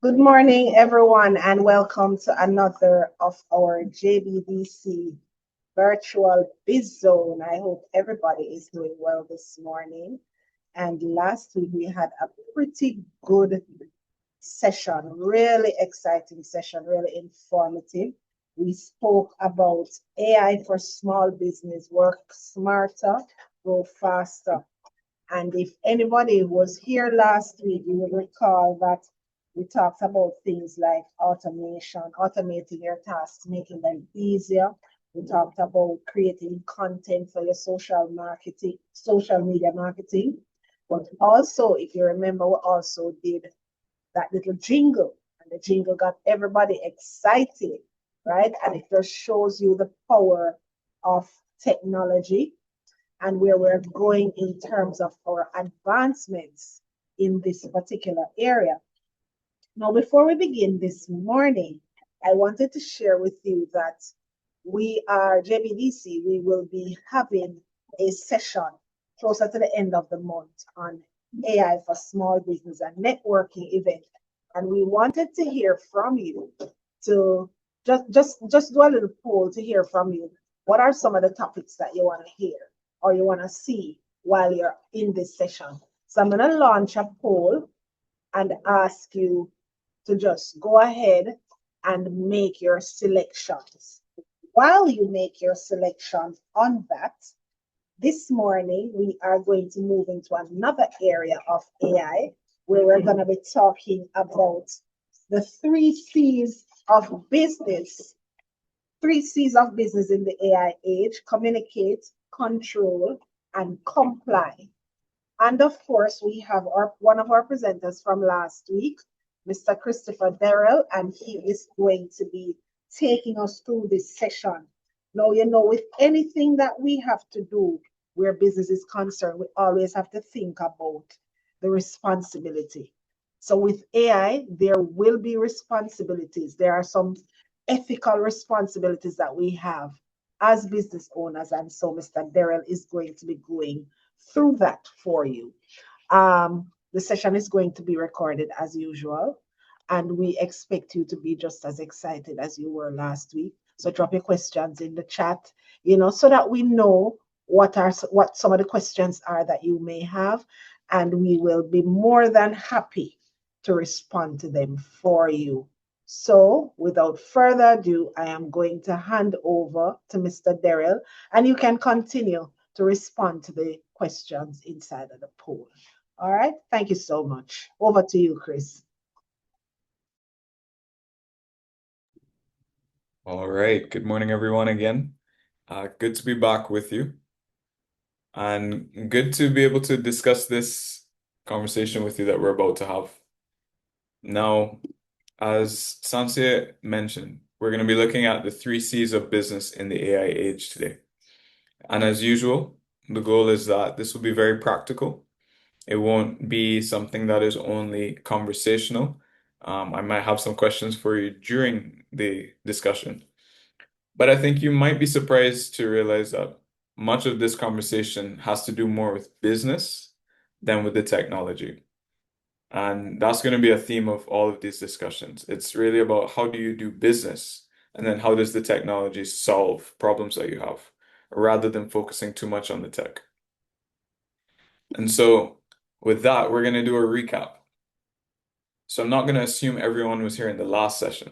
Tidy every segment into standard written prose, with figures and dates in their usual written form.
Good morning, everyone, and welcome to another of our JBDC virtual biz zone. I hope everybody is doing well this morning. And last week we had a pretty good session, really exciting session, really informative. We spoke about AI for small business, work smarter, grow faster. And if anybody was here last week, you will recall that we talked about things like automation, automating your tasks, making them easier. We talked about creating content for your social media marketing. But also, if you remember, we also did that little jingle, and the jingle got everybody excited, right? And it just shows you the power of technology and where we're going in terms of our advancements in this particular area. Now, before we begin this morning, I wanted to share with you that we are JBDC, we will be having a session closer to the end of the month on AI for small business and networking event. And we wanted to hear from you to just do a little poll to hear from you. What are some of the topics that you want to hear or you want to see while you're in this session? So I'm going to launch a poll and ask you to just go ahead and make your selections. While you make your selections on that, this morning we are going to move into another area of AI where we're going to be talking about the three C's of business. Three C's of business in the AI age: communicate, control, and comply. And of course, we have one of our presenters from last week, Mr. Christopher Darrell, and he is going to be taking us through this session. Now, with anything that we have to do where business is concerned, we always have to think about the responsibility. So with AI, there will be responsibilities. There are some ethical responsibilities that we have as business owners. And so Mr. Darrell is going to be going through that for you. The session is going to be recorded as usual, and we expect you to be just as excited as you were last week. So drop your questions in the chat, so that we know what some of the questions are that you may have, and we will be more than happy to respond to them for you. So without further ado, I am going to hand over to Mr. Darrell, and you can continue to respond to the questions inside of the poll. All right. Thank you so much. Over to you, Chris. All right. Good morning, everyone, again. Good to be back with you. And good to be able to discuss this conversation with you that we're about to have. Now, as Sansia mentioned, we're going to be looking at the three C's of business in the AI age today. And as usual, the goal is that this will be very practical. It won't be something that is only conversational. I might have some questions for you during the discussion. But I think you might be surprised to realize that much of this conversation has to do more with business than with the technology. And that's going to be a theme of all of these discussions. It's really about how do you do business, and then how does the technology solve problems that you have, rather than focusing too much on the tech. And so with that, we're going to do a recap. So I'm not going to assume everyone was here in the last session.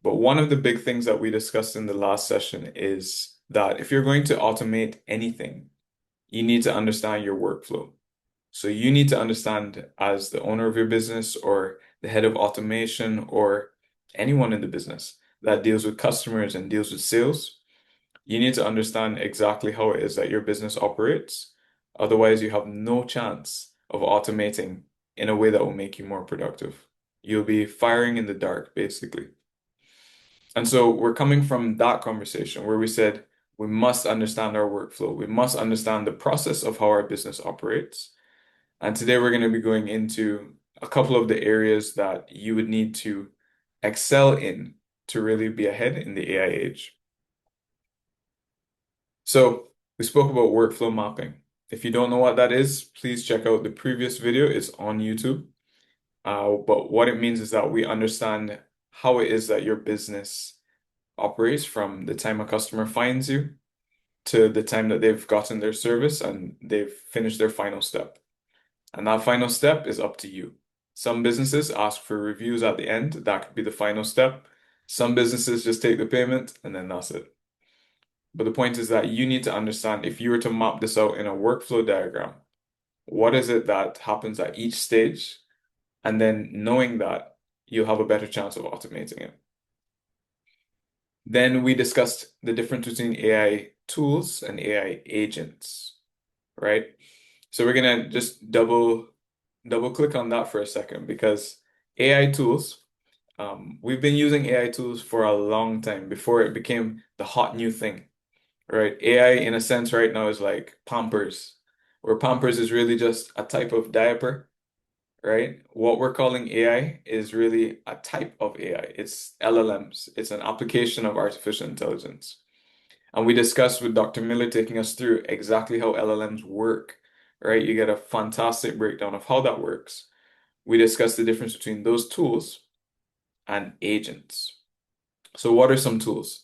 But one of the big things that we discussed in the last session is that if you're going to automate anything, you need to understand your workflow. So you need to understand, as the owner of your business or the head of automation or anyone in the business that deals with customers and deals with sales, you need to understand exactly how it is that your business operates. Otherwise, you have no chance of automating in a way that will make you more productive. You'll be firing in the dark, basically. And so we're coming from that conversation where we said we must understand our workflow. We must understand the process of how our business operates. And today we're going to be going into a couple of the areas that you would need to excel in to really be ahead in the AI age. So we spoke about workflow mapping. If you don't know what that is, please check out the previous video. It's on YouTube. But what it means is that we understand how it is that your business operates from the time a customer finds you to the time that they've gotten their service and they've finished their final step. And that final step is up to you. Some businesses ask for reviews at the end. That could be the final step. Some businesses just take the payment and then that's it. But the point is that you need to understand if you were to map this out in a workflow diagram, what is it that happens at each stage? And then knowing that, you'll have a better chance of automating it. Then we discussed the difference between AI tools and AI agents, right? So we're gonna just double click on that for a second because AI tools, we've been using AI tools for a long time before it became the hot new thing, right? AI in a sense right now is like Pampers, where Pampers is really just a type of diaper, right? What we're calling AI is really a type of AI. It's LLMs. It's an application of artificial intelligence. And we discussed with Dr. Miller taking us through exactly how LLMs work, right? You get a fantastic breakdown of how that works. We discussed the difference between those tools and agents. So what are some tools?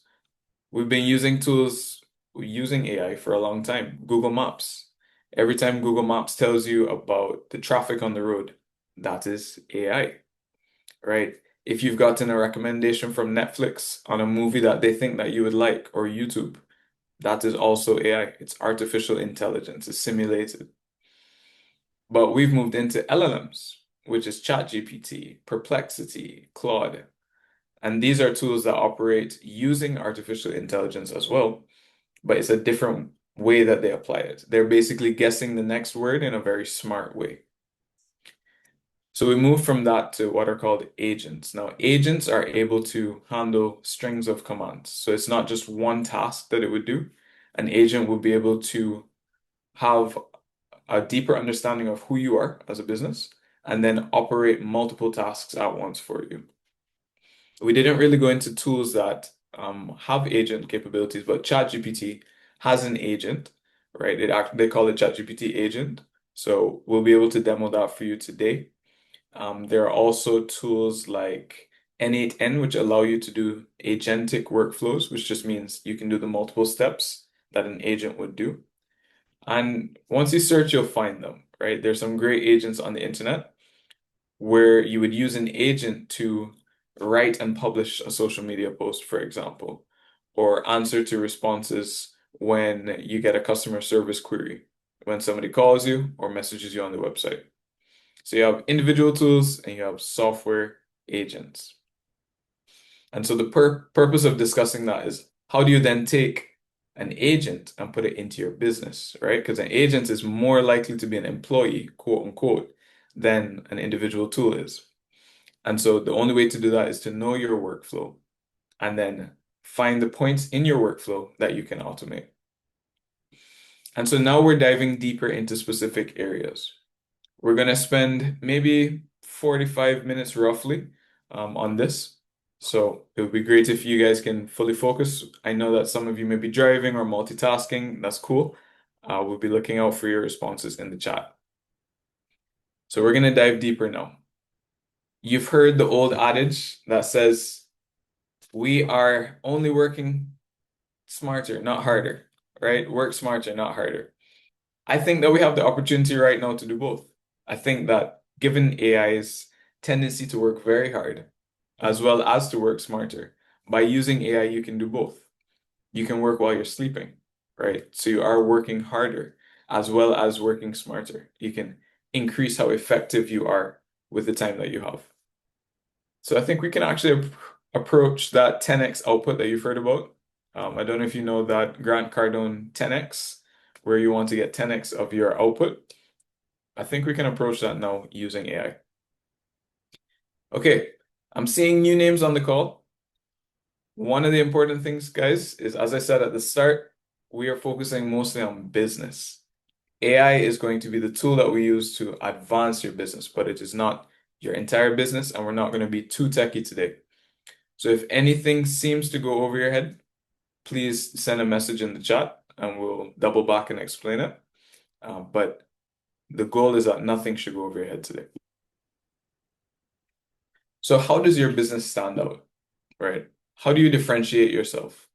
We've been using AI for a long time. Google Maps. Every time Google Maps tells you about the traffic on the road, that is AI, right? If you've gotten a recommendation from Netflix on a movie that they think that you would like, or YouTube, that is also AI. It's artificial intelligence. It's simulated. But we've moved into LLMs, which is ChatGPT, Perplexity, Claude. And these are tools that operate using artificial intelligence as well, but it's a different way that they apply it. They're basically guessing the next word in a very smart way. So we move from that to what are called agents. Now, agents are able to handle strings of commands. So it's not just one task that it would do. An agent will be able to have a deeper understanding of who you are as a business and then operate multiple tasks at once for you. We didn't really go into tools that have agent capabilities, but ChatGPT has an agent, right? They call it ChatGPT agent. So we'll be able to demo that for you today. There are also tools like N8N, which allow you to do agentic workflows, which just means you can do the multiple steps that an agent would do. And once you search, you'll find them, right? There's some great agents on the internet where you would use an agent to write and publish a social media post, for example, or answer to responses when you get a customer service query, when somebody calls you or messages you on the website. So you have individual tools and you have software agents. And so the purpose of discussing that is how do you then take an agent and put it into your business, right? Because an agent is more likely to be an employee, quote unquote, than an individual tool is. And so the only way to do that is to know your workflow and then find the points in your workflow that you can automate. And so now we're diving deeper into specific areas. We're going to spend maybe 45 minutes roughly on this. So it would be great if you guys can fully focus. I know that some of you may be driving or multitasking. That's cool. We'll be looking out for your responses in the chat. So we're going to dive deeper now. You've heard the old adage that says, we are only working smarter, not harder, right? Work smarter, not harder. I think that we have the opportunity right now to do both. I think that given AI's tendency to work very hard, as well as to work smarter, by using AI, you can do both. You can work while you're sleeping, right? So you are working harder as well as working smarter. You can increase how effective you are with the time that you have. So I think we can actually approach that 10x output that you've heard about. I don't know if you know that Grant Cardone 10x, where you want to get 10x of your output. I think we can approach that now using AI. Okay, I'm seeing new names on the call. One of the important things, guys, is as I said at the start, we are focusing mostly on business. AI is going to be the tool that we use to advance your business, but it is not your entire business, and we're not going to be too techy today. So if anything seems to go over your head, please send a message in the chat and we'll double back and explain it. But the goal is that nothing should go over your head today. So how does your business stand out, right? How do you differentiate yourself?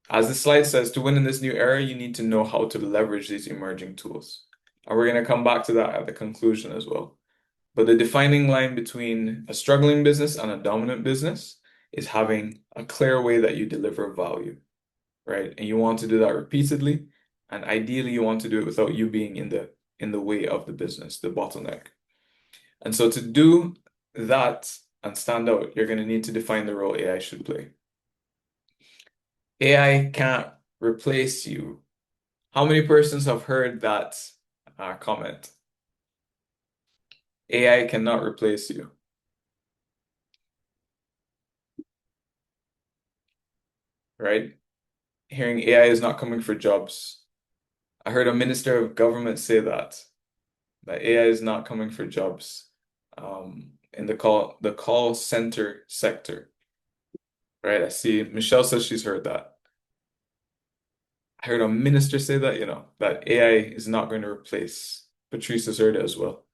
As the slide says, to win in this new era, you need to know how to leverage these emerging tools. And we're going to come back to that at the conclusion as well. But the defining line between a struggling business and a dominant business is having a clear way that you deliver value, right? And you want to do that repeatedly, and ideally you want to do it without you being in the way of the business, the bottleneck. And so to do that and stand out, you're going to need to define the role AI should play. AI can't replace you. How many persons have heard that comment? AI cannot replace you, right? Hearing AI is not coming for jobs. I heard a minister of government say that AI is not coming for jobs in the call center sector, right? I see Michelle says she's heard that. I heard a minister say that, that AI is not going to replace. Patrice has heard it as well.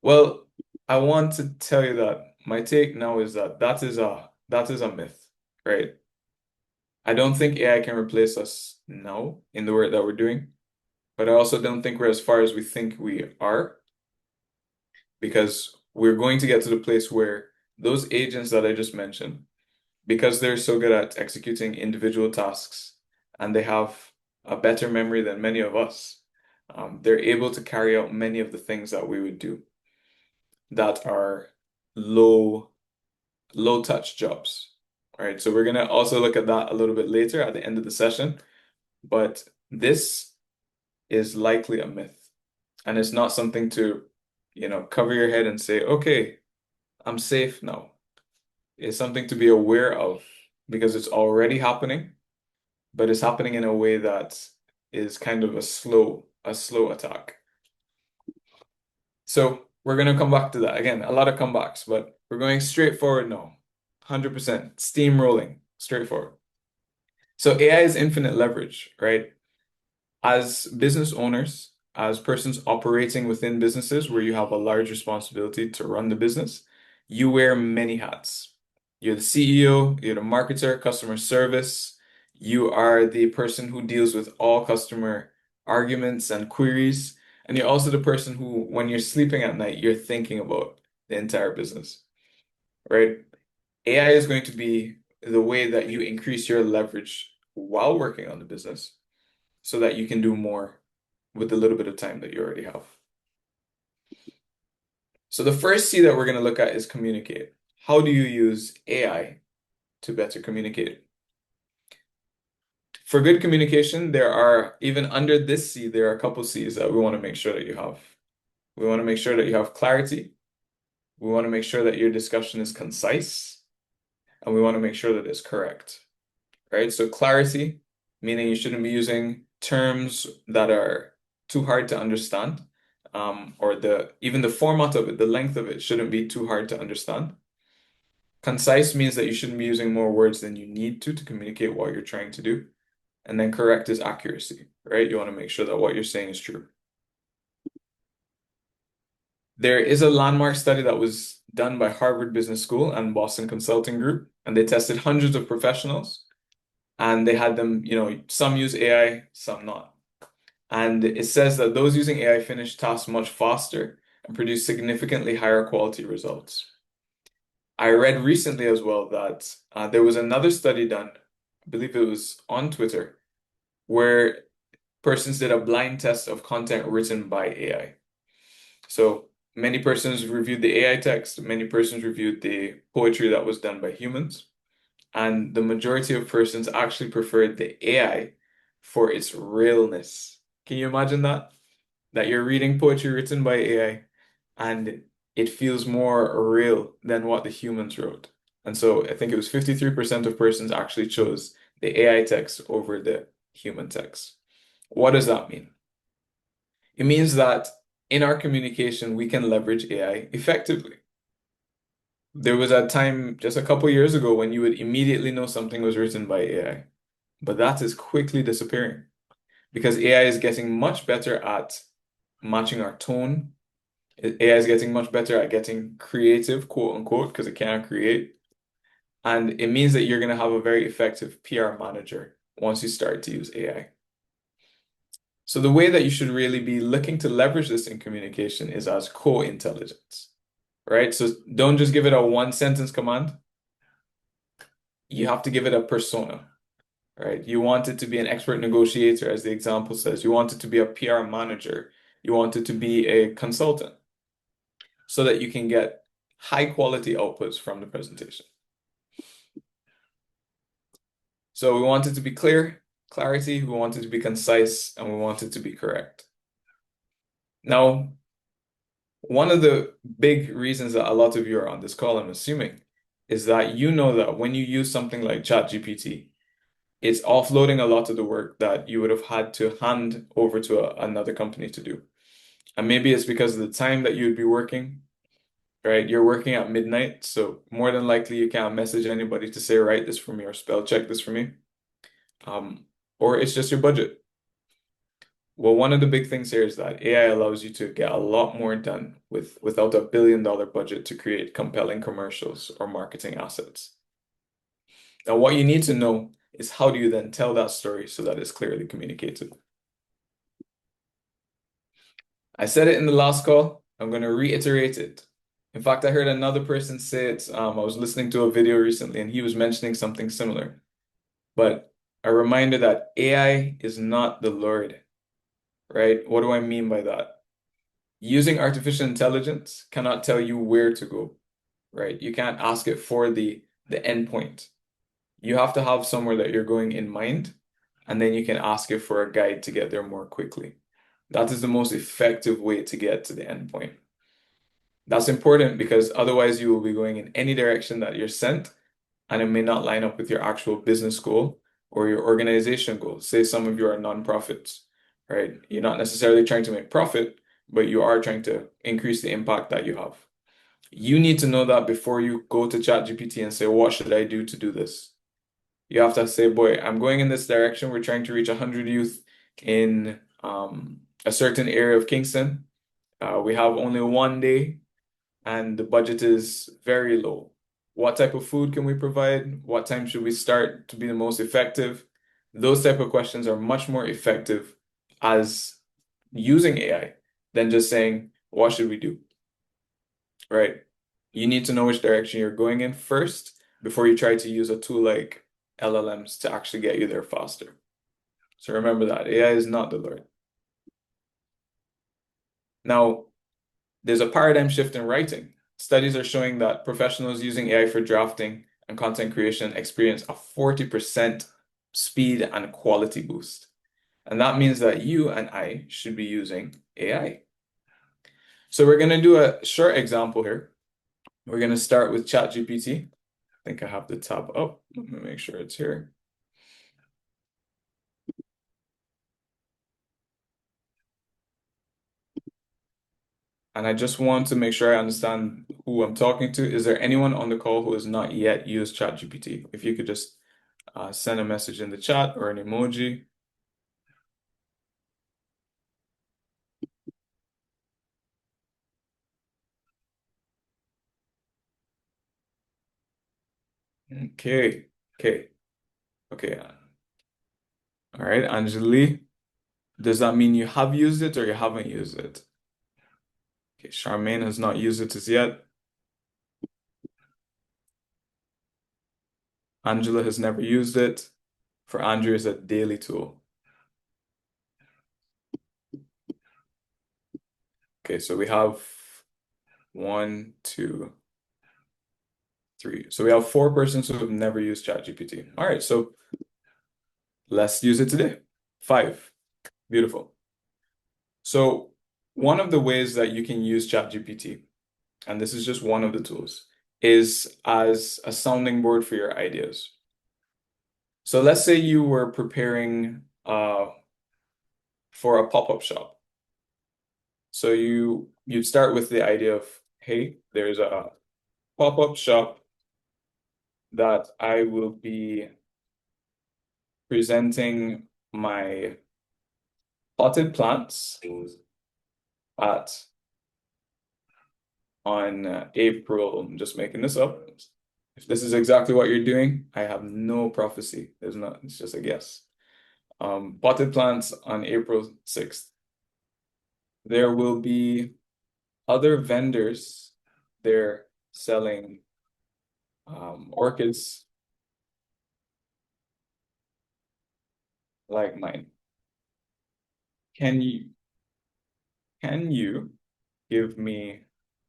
Well, I want to tell you that my take now is that is a myth, right? I don't think AI can replace us now in the work that we're doing, but I also don't think we're as far as we think we are, because we're going to get to the place where those agents that I just mentioned, because they're so good at executing individual tasks and they have a better memory than many of us, they're able to carry out many of the things that we would do that are low low touch jobs. All right, so we're gonna also look at that a little bit later at the end of the session, but this is likely a myth, and it's not something to, cover your head and say, okay, I'm safe now. It's something to be aware of because it's already happening, but it's happening in a way that is kind of a slow attack. So we're gonna come back to that again, a lot of comebacks, but we're going straight forward now. 100% steamrolling, straightforward. So AI is infinite leverage, right? As business owners, as persons operating within businesses where you have a large responsibility to run the business, you wear many hats. You're the CEO, you're the marketer, customer service, you are the person who deals with all customer arguments and queries, and you're also the person who, when you're sleeping at night, you're thinking about the entire business, right? AI is going to be the way that you increase your leverage while working on the business so that you can do more with the little bit of time that you already have. So the first C that we're going to look at is communicate. How do you use AI to better communicate? For good communication, there are, even under this C, there are a couple C's that we want to make sure that you have. We want to make sure that you have clarity. We want to make sure that your discussion is concise. And we want to make sure that it's correct, right? So clarity, meaning you shouldn't be using terms that are too hard to understand, or even the format of it, the length of it shouldn't be too hard to understand. Concise means that you shouldn't be using more words than you need to communicate what you're trying to do. And then correct is accuracy, right? You want to make sure that what you're saying is true. There is a landmark study that was done by Harvard Business School and Boston Consulting Group, and they tested hundreds of professionals, and they had them, some use AI, some not. And it says that those using AI finish tasks much faster and produce significantly higher quality results. I read recently as well that there was another study done, I believe it was on Twitter, where persons did a blind test of content written by AI. So many persons reviewed the AI text, many persons reviewed the poetry that was done by humans, and the majority of persons actually preferred the AI for its realness. Can you imagine that? That you're reading poetry written by AI and it feels more real than what the humans wrote. And so I think it was 53% of persons actually chose the AI text over the human text. What does that mean? It means that in our communication, we can leverage AI effectively. There was a time just a couple years ago when you would immediately know something was written by AI, but that is quickly disappearing because AI is getting much better at matching our tone, AI is getting much better at getting creative, quote unquote, because it cannot create. And it means that you're going to have a very effective PR manager once you start to use AI. So the way that you should really be looking to leverage this in communication is as co-intelligence, right? So don't just give it a one sentence command. You have to give it a persona, right? You want it to be an expert negotiator, as the example says. You want it to be a PR manager. You want it to be a consultant so that you can get high quality outputs from the presentation. So we want it to be clear, clarity, we want it to be concise, and we want it to be correct. Now, one of the big reasons that a lot of you are on this call, I'm assuming, is that you know that when you use something like ChatGPT, it's offloading a lot of the work that you would have had to hand over to another company to do. And maybe it's because of the time that you'd be working, right? You're working at midnight, so more than likely you can't message anybody to say, write this for me or spell check this for me. Or it's just your budget. Well, one of the big things here is that AI allows you to get a lot more done without a billion-dollar budget to create compelling commercials or marketing assets. Now, what you need to know is how do you then tell that story so that it's clearly communicated. I said it in the last call. I'm going to reiterate it. In fact, I heard another person say it. I was listening to a video recently and he was mentioning something similar. But a reminder that AI is not the Lord, right? What do I mean by that? Using artificial intelligence cannot tell you where to go, right? You can't ask it for the endpoint. You have to have somewhere that you're going in mind, and then you can ask it for a guide to get there more quickly. That is the most effective way to get to the endpoint. That's important because otherwise you will be going in any direction that you're sent, and it may not line up with your actual business goal or your organization goal. Say some of you are nonprofits, right? You're not necessarily trying to make profit, but you are trying to increase the impact that you have. You need to know that before you go to ChatGPT and say, what should I do to do this? You have to say, boy, I'm going in this direction. We're trying to reach 100 youth in a certain area of Kingston. We have only one day and the budget is very low. What type of food can we provide? What time should we start to be the most effective? Those type of questions are much more effective as using AI than just saying, what should we do? Right? You need to know which direction you're going in first before you try to use a tool like LLMs to actually get you there faster. So remember that AI is not the Lord. Now, there's a paradigm shift in writing. Studies are showing that professionals using AI for drafting and content creation experience a 40% speed and quality boost. And that means that you and I should be using AI. So we're going to do a short example here. We're going to start with ChatGPT. I think I have the tab up. Let me make sure it's here. And I just want to make sure I understand who I'm talking to. Is there anyone on the call who has not yet used ChatGPT? If you could just send a message in the chat or an emoji. Okay, okay, okay. All right, Anjali, does that mean you have used it or you haven't used it? Okay, Charmaine has not used it as yet. Angela has never used it. For Andrew, it's a daily tool. Okay, so we have one, two, three. So we have four persons who have never used ChatGPT. All right, so let's use it today. Five. Beautiful. So one of the ways that you can use ChatGPT, and this is just one of the tools, is as a sounding board for your ideas. So let's say you were preparing for a pop-up shop. So you'd start with the idea of, hey, there's a pop-up shop that I will be presenting my potted plants at on April, I'm just making this up. If this is exactly what you're doing, I have no prophecy. There's not, it's just a guess. Potted plants on April 6th. There will be other vendors there selling orchids like mine. Can you give me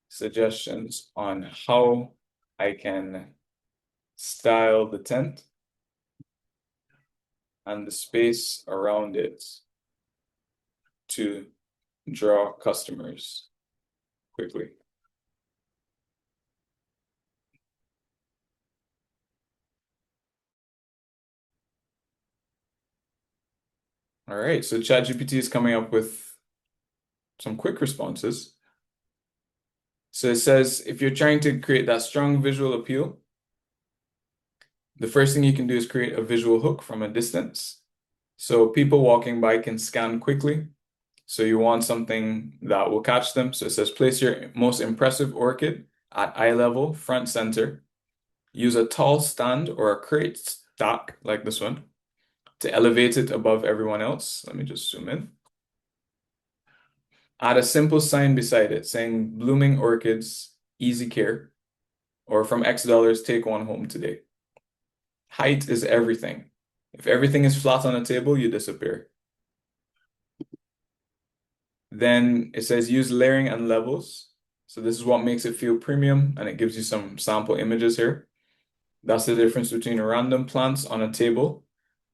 suggestions on how I can style the tent and the space around it to draw customers quickly? All right, so ChatGPT is coming up with some quick responses. So it says if you're trying to create that strong visual appeal, the first thing you can do is create a visual hook from a distance. So people walking by can scan quickly. So you want something that will catch them. So it says place your most impressive orchid at eye level, front center. Use a tall stand or a crate stack like this one to elevate it above everyone else. Let me just zoom in. Add a simple sign beside it saying blooming orchids, easy care, or from X dollars, take one home today. Height is everything. If everything is flat on a table, you disappear. Then it says use layering and levels. So this is what makes it feel premium, and it gives you some sample images here. That's the difference between random plants on a table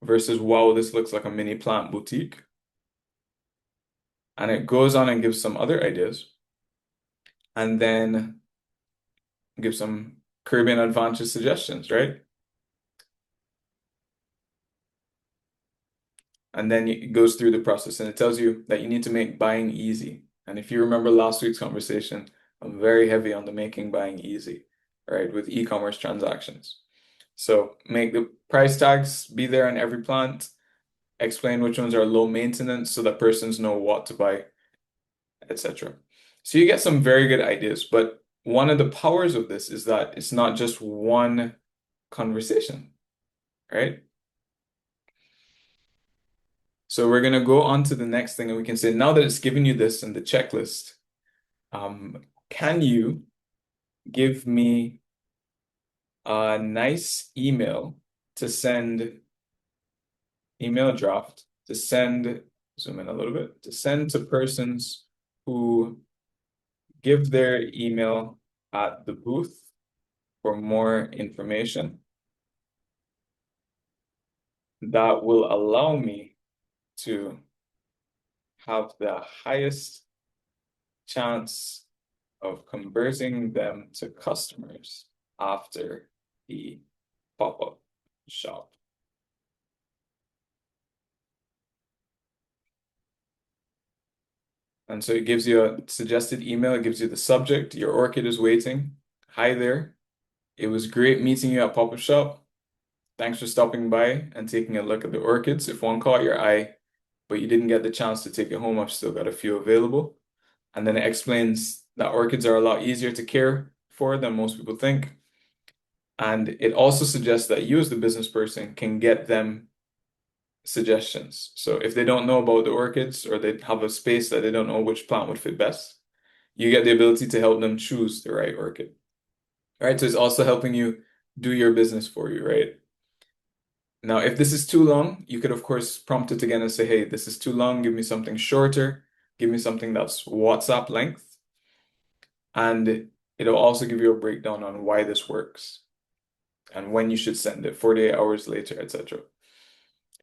versus, wow, this looks like a mini plant boutique. And it goes on and gives some other ideas. And then give some Caribbean Advantage suggestions, right? And then it goes through the process and it tells you that you need to make buying easy. And if you remember last week's conversation, I'm very heavy on the making buying easy, right, with e-commerce transactions. So make the price tags be there on every plant, explain which ones are low maintenance so that persons know what to buy, etc. So you get some very good ideas, but one of the powers of this is that it's not just one conversation, right? So we're going to go on to the next thing and we can say, now that it's given you this and the checklist, can you give me a nice email to send, email draft to send, zoom in a little bit, to send to persons who give their email at the booth for more information that will allow me to have the highest chance of converting them to customers after the pop-up shop. And so it gives you a suggested email, it gives you the subject, your orchid is waiting. Hi there. It was great meeting you at Pop-Up Shop. Thanks for stopping by and taking a look at the orchids. If one caught your eye, but you didn't get the chance to take it home, I've still got a few available. And then it explains that orchids are a lot easier to care for than most people think. And it also suggests that you as the business person can get them suggestions. So if they don't know about the orchids or they have a space that they don't know which plant would fit best, you get the ability to help them choose the right orchid. All right, so it's also helping you do your business for you, right? Now, if this is too long, you could of course prompt it again and say, hey, this is too long, give me something shorter, give me something that's WhatsApp length. And it'll also give you a breakdown on why this works and when you should send it, 48 hours later, etc.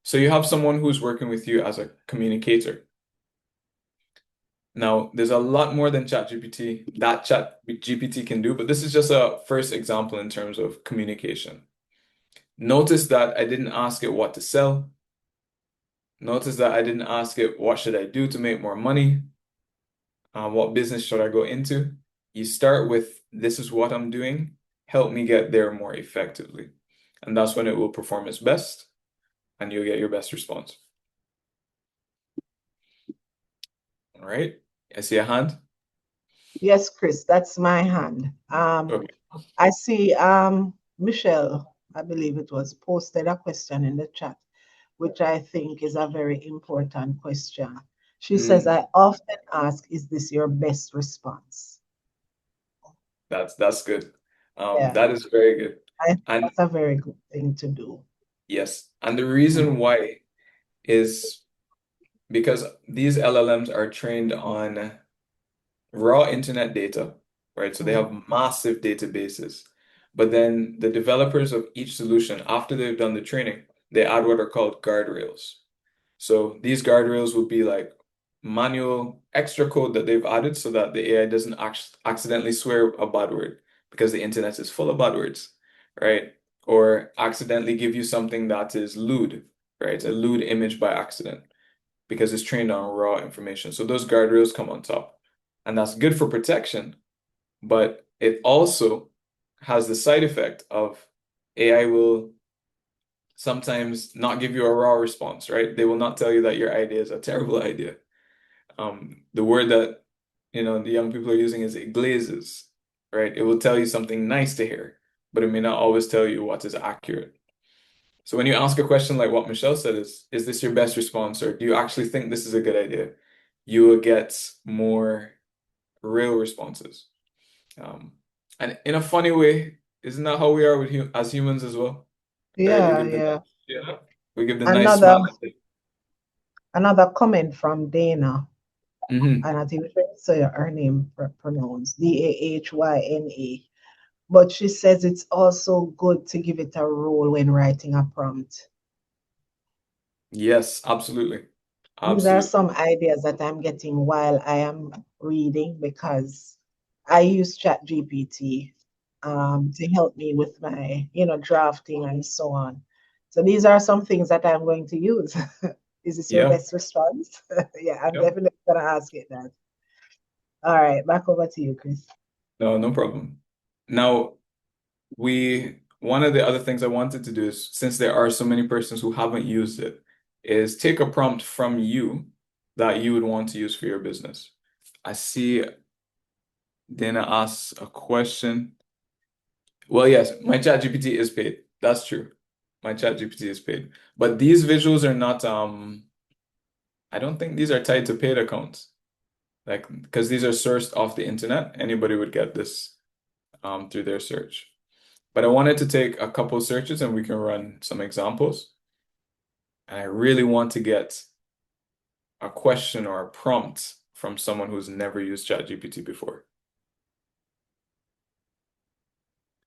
So you have someone who's working with you as a communicator. Now, there's a lot more than ChatGPT that ChatGPT can do, but this is just a first example in terms of communication. Notice that I didn't ask it what to sell. Notice that I didn't ask it what should I do to make more money? What business should I go into? You start with this is what I'm doing. Help me get there more effectively. And that's when it will perform its best and you'll get your best response. All right, I see a hand. Yes, Chris, that's my hand. Okay. I see Michelle, I believe it was, posted a question in the chat, which I think is a very important question. She says, Mm, I often ask, is this your best response? that's good. Yeah, That is very good. I think And that's a very good thing to do. yes, and the reason Mhm. why is because these LLMs are trained on raw internet data, right? So they Mhm. have massive databases. But then the developers of each solution, after they've done the training, they add what are called guardrails. So these guardrails will be like manual extra code that they've added so that the AI doesn't accidentally swear a bad word because the internet is full of bad words, right? Or accidentally give you something that is lewd, right? A lewd image by accident because it's trained on raw information. So those guardrails come on top. And that's good for protection, but it also has the side effect of AI will sometimes not give you a raw response, right? They will not tell you that your idea is a terrible idea. The word that the young people are using is it glazes, right? It will tell you something nice to hear, but it may not always tell you what is accurate. So when you ask a question like what Michelle said is this your best response, or do you actually think this is a good idea? You will get more real responses. Um, and in a funny way, isn't that how we are with as humans as well? Right? We Yeah, give the yeah. yeah, we give the nice Another smile. another comment from Dana, Hmm. and I think so her name pronounced Dahyna. But she says it's also good to give it a role when writing a prompt. Yes, absolutely. These are Absolutely. some ideas that I'm getting while I am reading because I use ChatGPT to help me with my, drafting and so on. So these are some things that I'm going to use. Is this your Yeah. best response? Yeah, I'm Yeah. definitely gonna ask it that. All right, back over to you, Chris. No, no problem. Now, one of the other things I wanted to do is, since there are so many persons who haven't used it, is take a prompt from you that you would want to use for your business. I see Dana asks a question. Well, yes, my ChatGPT is paid. That's true. My ChatGPT is paid. But these visuals are not, I don't think these are tied to paid accounts. Like, because these are sourced off the internet, anybody would get this through their search. But I wanted to take a couple searches and we can run some examples. And I really want to get a question or a prompt from someone who's never used ChatGPT before.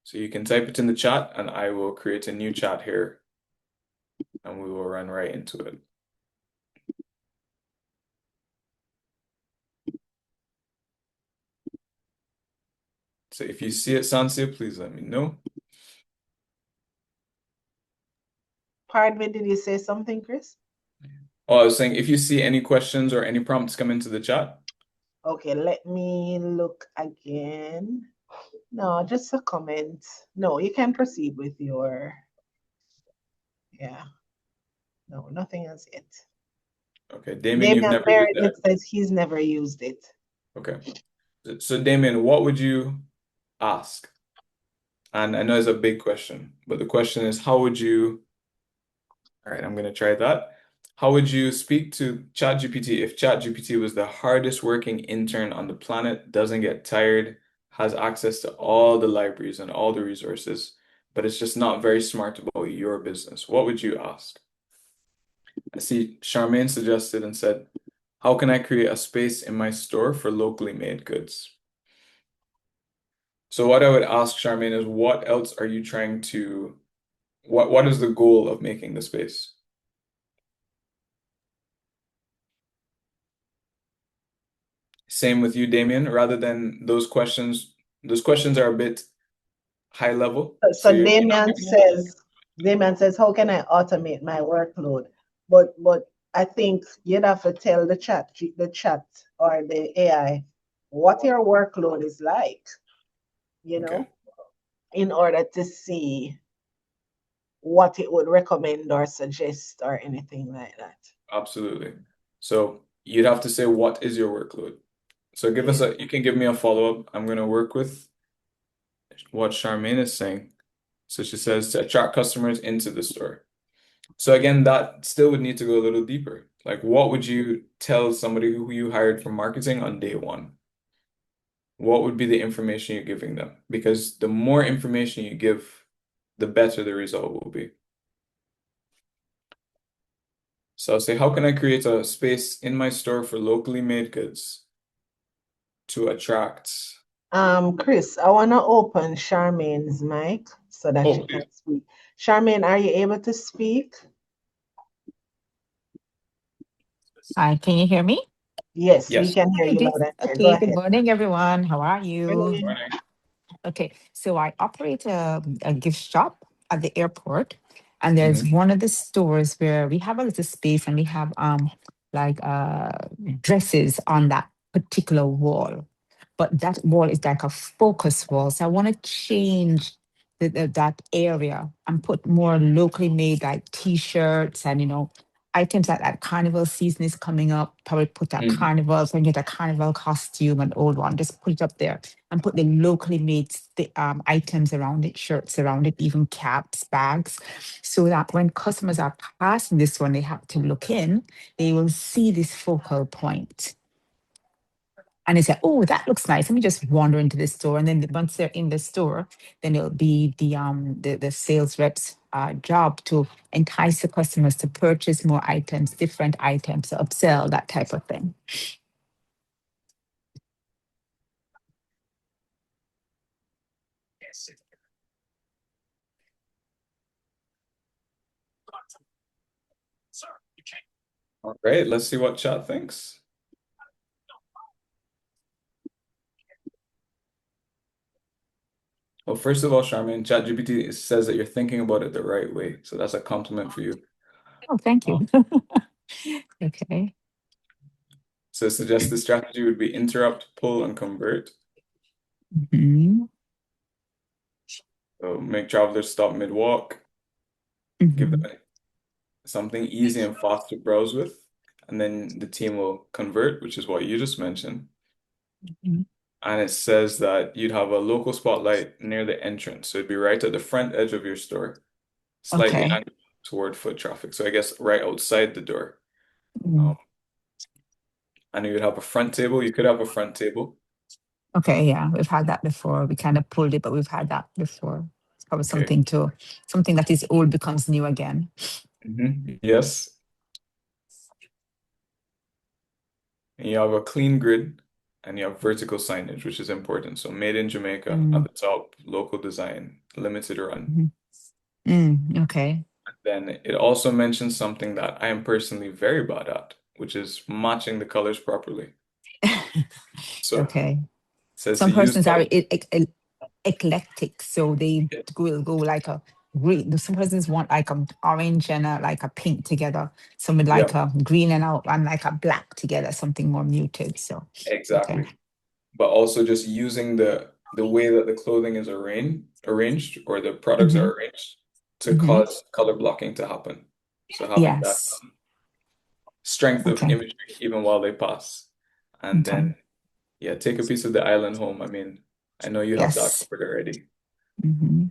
So you can type it in the chat and I will create a new chat here and we will run right into it. So if you see it, Sansia, please let me know. Pardon me, did you say something, Chris? Oh, I was saying if you see any questions or any prompts come into the chat. Okay, let me look again. No, just a comment. No, you can proceed with your, yeah, no, nothing as yet. Okay, Damien, you've Damian never used that. Meredith says he's never used it. Okay. So Damien, what would you ask? And I know it's a big question, but the question is, all right, I'm going to try that. How would you speak to ChatGPT if ChatGPT was the hardest working intern on the planet, doesn't get tired, has access to all the libraries and all the resources, but it's just not very smart about your business? What would you ask? I see Charmaine suggested and said, how can I create a space in my store for locally made goods? So what I would ask Charmaine is what else are you trying to what is the goal of making the space? Same with you, Damien, rather than those questions are a bit high level. So So you're not Damian giving it. says, how can I automate my workload? But I think you'd have to tell the chat or the AI what your workload is like, you Okay, know, in order to see what it would recommend or suggest or anything like that. absolutely. So you'd have to say what is your workload? So Yeah. you can give me a follow-up. I'm going to work with what Charmaine is saying. So she says to attract customers into the store. So again, that still would need to go a little deeper. Like, what would you tell somebody who you hired for marketing on day one? What would be the information you're giving them? Because the more information you give, the better the result will be. So I'll say, how can I create a space in my store for locally made goods to attract? Chris, I want to open Charmaine's mic so that she Oh, can please. speak. Charmaine, are you able to speak? Hi, can you hear me? Yes, we Yes. can hear Hi, you this, loud and clear. Go okay, good ahead. morning, everyone. How are you? Morning. Morning. Okay, so I operate a gift shop at the airport, and there's Hmm. one of the stores where we have a little space and we have like dresses on that particular wall. But that wall is like a focus wall. So I want to change that area and put more locally made like t-shirts and items like that carnival season is coming up. Probably put that Hmm. carnival, so I can get a carnival costume, an old one, just put it up there and put the locally made items around it, shirts around it, even caps, bags, so that when customers are passing this one, they have to look in, they will see this focal point. And they say, oh, that looks nice. Let me just wander into the store. And then once they're in the store, then it'll be the sales reps' job to entice the customers to purchase more items, different items, upsell, that type of thing. All right, let's see what chat thinks. Well, first of all, Charmaine, ChatGPT says that you're thinking about it the right way. So that's a compliment for you. Oh, thank Um, you. Okay. so suggested strategy would be interrupt, pull, and convert. Mhm. So make travelers stop mid-walk, give Mhm. them something easy and fast to browse with, and then the team will convert, which is what you just mentioned. Mhm. And it says that you'd have a local spotlight near the entrance. So it'd be right at the front edge of your store, slightly Okay. angled toward foot traffic. So I guess right outside the door. Mm. Um, and you would have a front table. You could have a front table. Okay, yeah, we've had that before. We kind of pulled it, but we've had that before. It's probably Okay. something that is old becomes new again. Yes. And you have a clean grid and you have vertical signage, which is important. So made in Jamaica at Mm. the top, local design, limited run. Mhm. Mm. Okay. Then it also mentions something that I am personally very bad at, which is matching the colors properly. So it Okay. says to Some use persons are color. eclectic, so they will go like a green. Some persons want like a orange and like a pink together. Some would Yeah, like a green and like a black together, something more muted. So, okay. exactly. But also just using the way that the clothing is arranged or the products Hmm. are arranged to Hmm. cause color blocking to happen. So having that Yes. strength of Okay. imagery even while they pass. And Okay. then yeah, take a piece of the island home. I mean, I know you have that Yes. covered already. Hmm.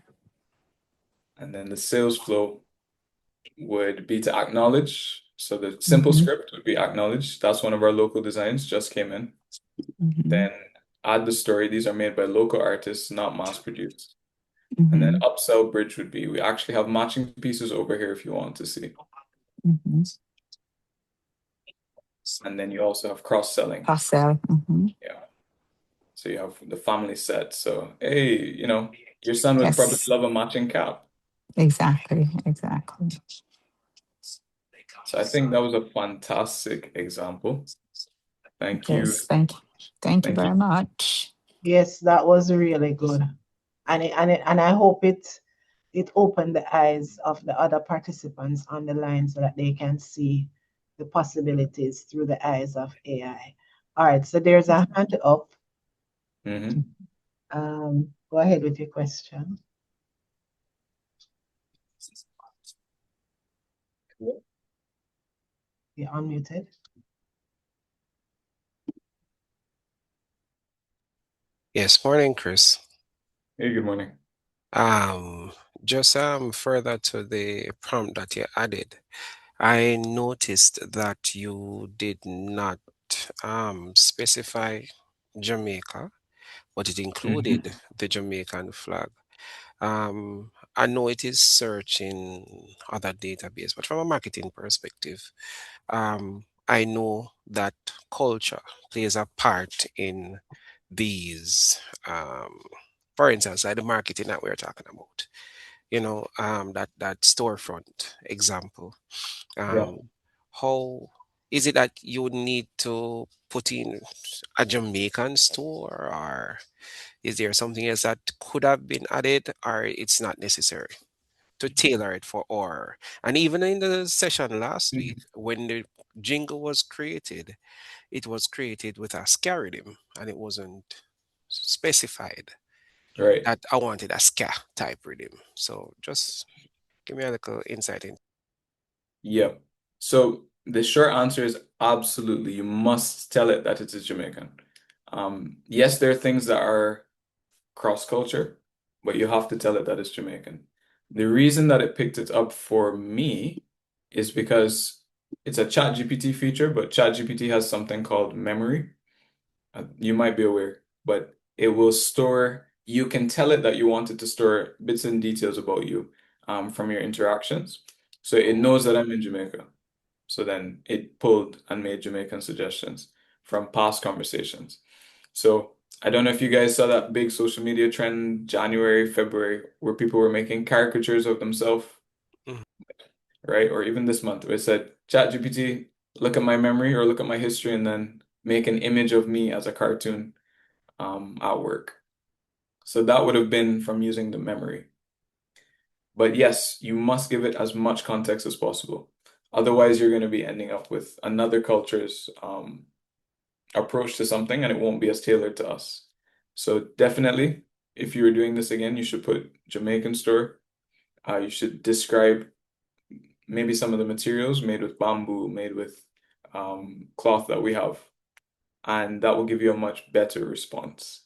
And then the sales flow would be to acknowledge. So the simple Hmm. script would be acknowledge. That's one of our local designs, just came in. Hmm. Then add the story. These are made by local artists, not mass produced. And then Hmm. upsell bridge would be we actually have matching pieces over here if you want to see. Hmm. And then you also have cross-selling. Pastel. Hmm. Yeah. So you have the family set. So, hey, your son would probably Yes. love a matching cap. Exactly. Exactly. So I think that was a fantastic example. Thank you. Yes. Thank you. Thank you Thank you. very much. Yes, that was really good. And I hope it opened the eyes of the other participants on the line so that they can see the possibilities through the eyes of AI. All right, so there's a hand up. Hmm. Go ahead with your question. You're unmuted. Yes, morning, Chris. Hey, good morning. Um, just further to the prompt that you added, I noticed that you did not specify Jamaica, but it included the Jamaican flag. I know it is search in other database, but from a marketing perspective, I know that culture plays a part in these. For instance, like the marketing that we're talking about, that storefront example. Yeah. Um, how is it that you need to put in a Jamaican store, or is there something else that could have been added, or it's not necessary to tailor it for or? And even in the session last week, when the jingle was created, it was created with a ska rhythm, and it wasn't specified Right. that I wanted a ska type rhythm. So just give me a little insight in. Yep. So the short answer is absolutely. You must tell it that it is Jamaican. Yes, there are things that are cross-culture, but you have to tell it that it's Jamaican. The reason that it picked it up for me is because it's a ChatGPT feature, but ChatGPT has something called memory. You might be aware, but it will store, you can tell it that you want it to store bits and details about you from your interactions. So it knows that I'm in Jamaica. So then it pulled and made Jamaican suggestions from past conversations. So I don't know if you guys saw that big social media trend January, February, where people were making caricatures of themselves, Mhm. right? Or even this month, where it said, ChatGPT, look at my memory or look at my history and then make an image of me as a cartoon at work. So that would have been from using the memory. But yes, you must give it as much context as possible. Otherwise, you're going to be ending up with another culture's approach to something and it won't be as tailored to us. So definitely, if you were doing this again, you should put Jamaican store. You should describe maybe some of the materials made with bamboo, made with cloth that we have, and that will give you a much better response.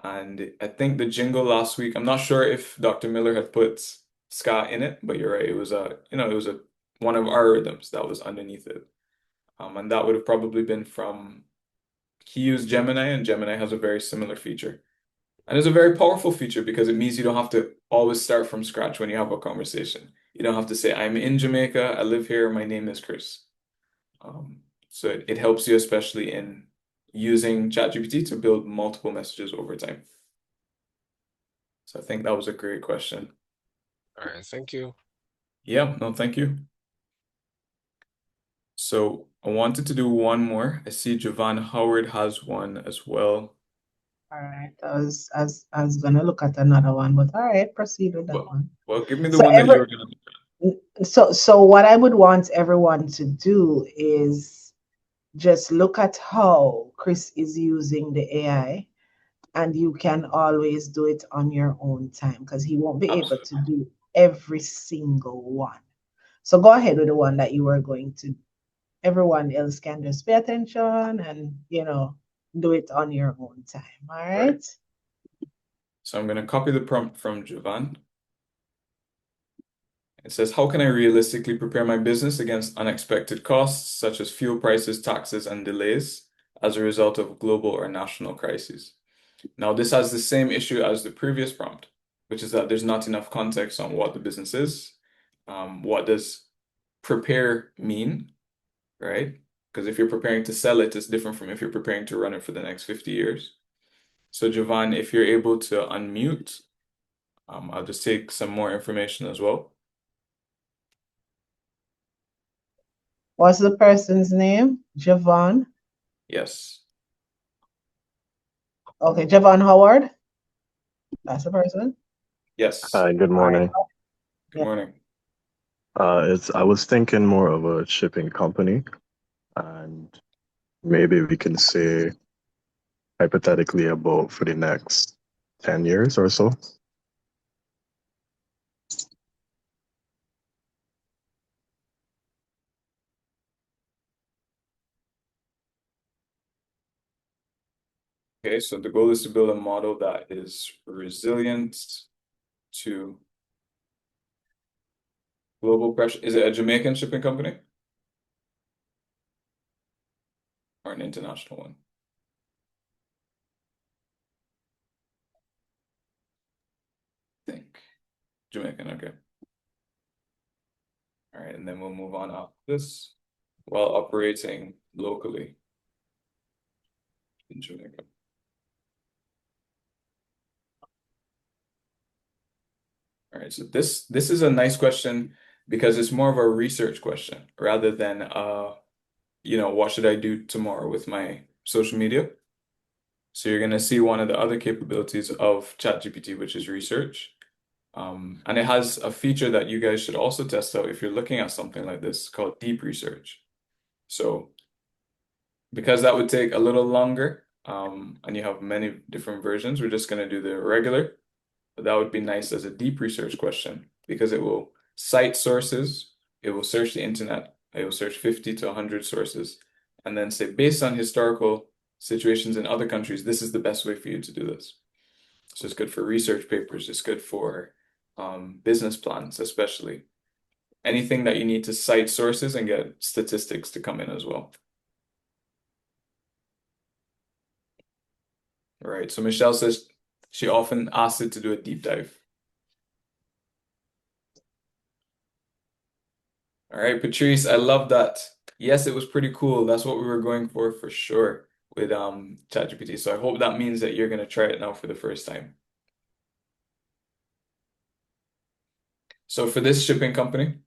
And I think the jingle last week, I'm not sure if Dr. Miller had put ska in it, but you're right. It was a one of our rhythms that was underneath it. And that would have probably been from he used Gemini, and Gemini has a very similar feature. And it's a very powerful feature because it means you don't have to always start from scratch when you have a conversation. You don't have to say, I'm in Jamaica, I live here, my name is Chris. Um, so it helps you especially in using ChatGPT to build multiple messages over time. So I think that was a great question. All right, thank you. Yeah, no, thank you. So I wanted to do one more. I see Javon Howard has one as well. All right. I was gonna look at another one, but all right, proceed with that Well, one. well, give me the So one that you were gonna. so what I would want everyone to do is just look at how Chris is using the AI, and you can always do it on your own time because he won't be able to Absolutely. do every single one. So go ahead with the one that you were going to. Everyone else can just pay attention and do it on your own time. All Right. right. So I'm going to copy the prompt from Javan. It says, how can I realistically prepare my business against unexpected costs, such as fuel prices, taxes, and delays as a result of global or national crises? Now, this has the same issue as the previous prompt, which is that there's not enough context on what the business is. What does prepare mean, right? Because if you're preparing to sell it, it's different from if you're preparing to run it for the next 50 years. So, Javan, if you're able to unmute, I'll just take some more information as well. What's the person's name? Javon. Yes. Okay, Javon Howard. That's the person. Yes. Hi, good All right. morning. Good morning. I was thinking more of a shipping company, and maybe we can say hypothetically about for the next 10 years or so. Okay, so the goal is to build a model that is resilient to global pressure. Is it a Jamaican shipping company or an international one? I think Jamaican, okay. All right, and then we'll move on after this while operating locally in Jamaica. All right, so this is a nice question because it's more of a research question rather than what should I do tomorrow with my social media? So you're gonna see one of the other capabilities of ChatGPT, which is research. And it has a feature that you guys should also test out if you're looking at something like this called deep research. So because that would take a little longer, and you have many different versions, we're just gonna do the regular. But that would be nice as a deep research question because it will cite sources, it will search the internet, it will search 50 to 100 sources, and then say, based on historical situations in other countries, this is the best way for you to do this. So it's good for research papers, it's good for business plans, especially. Anything that you need to cite sources and get statistics to come in as well. All right, so Michelle says she often asks it to do a deep dive. All right, Patrice, I love that. Yes, it was pretty cool. That's what we were going for sure with ChatGPT. So I hope that means that you're gonna try it now for the first time. So for this shipping company,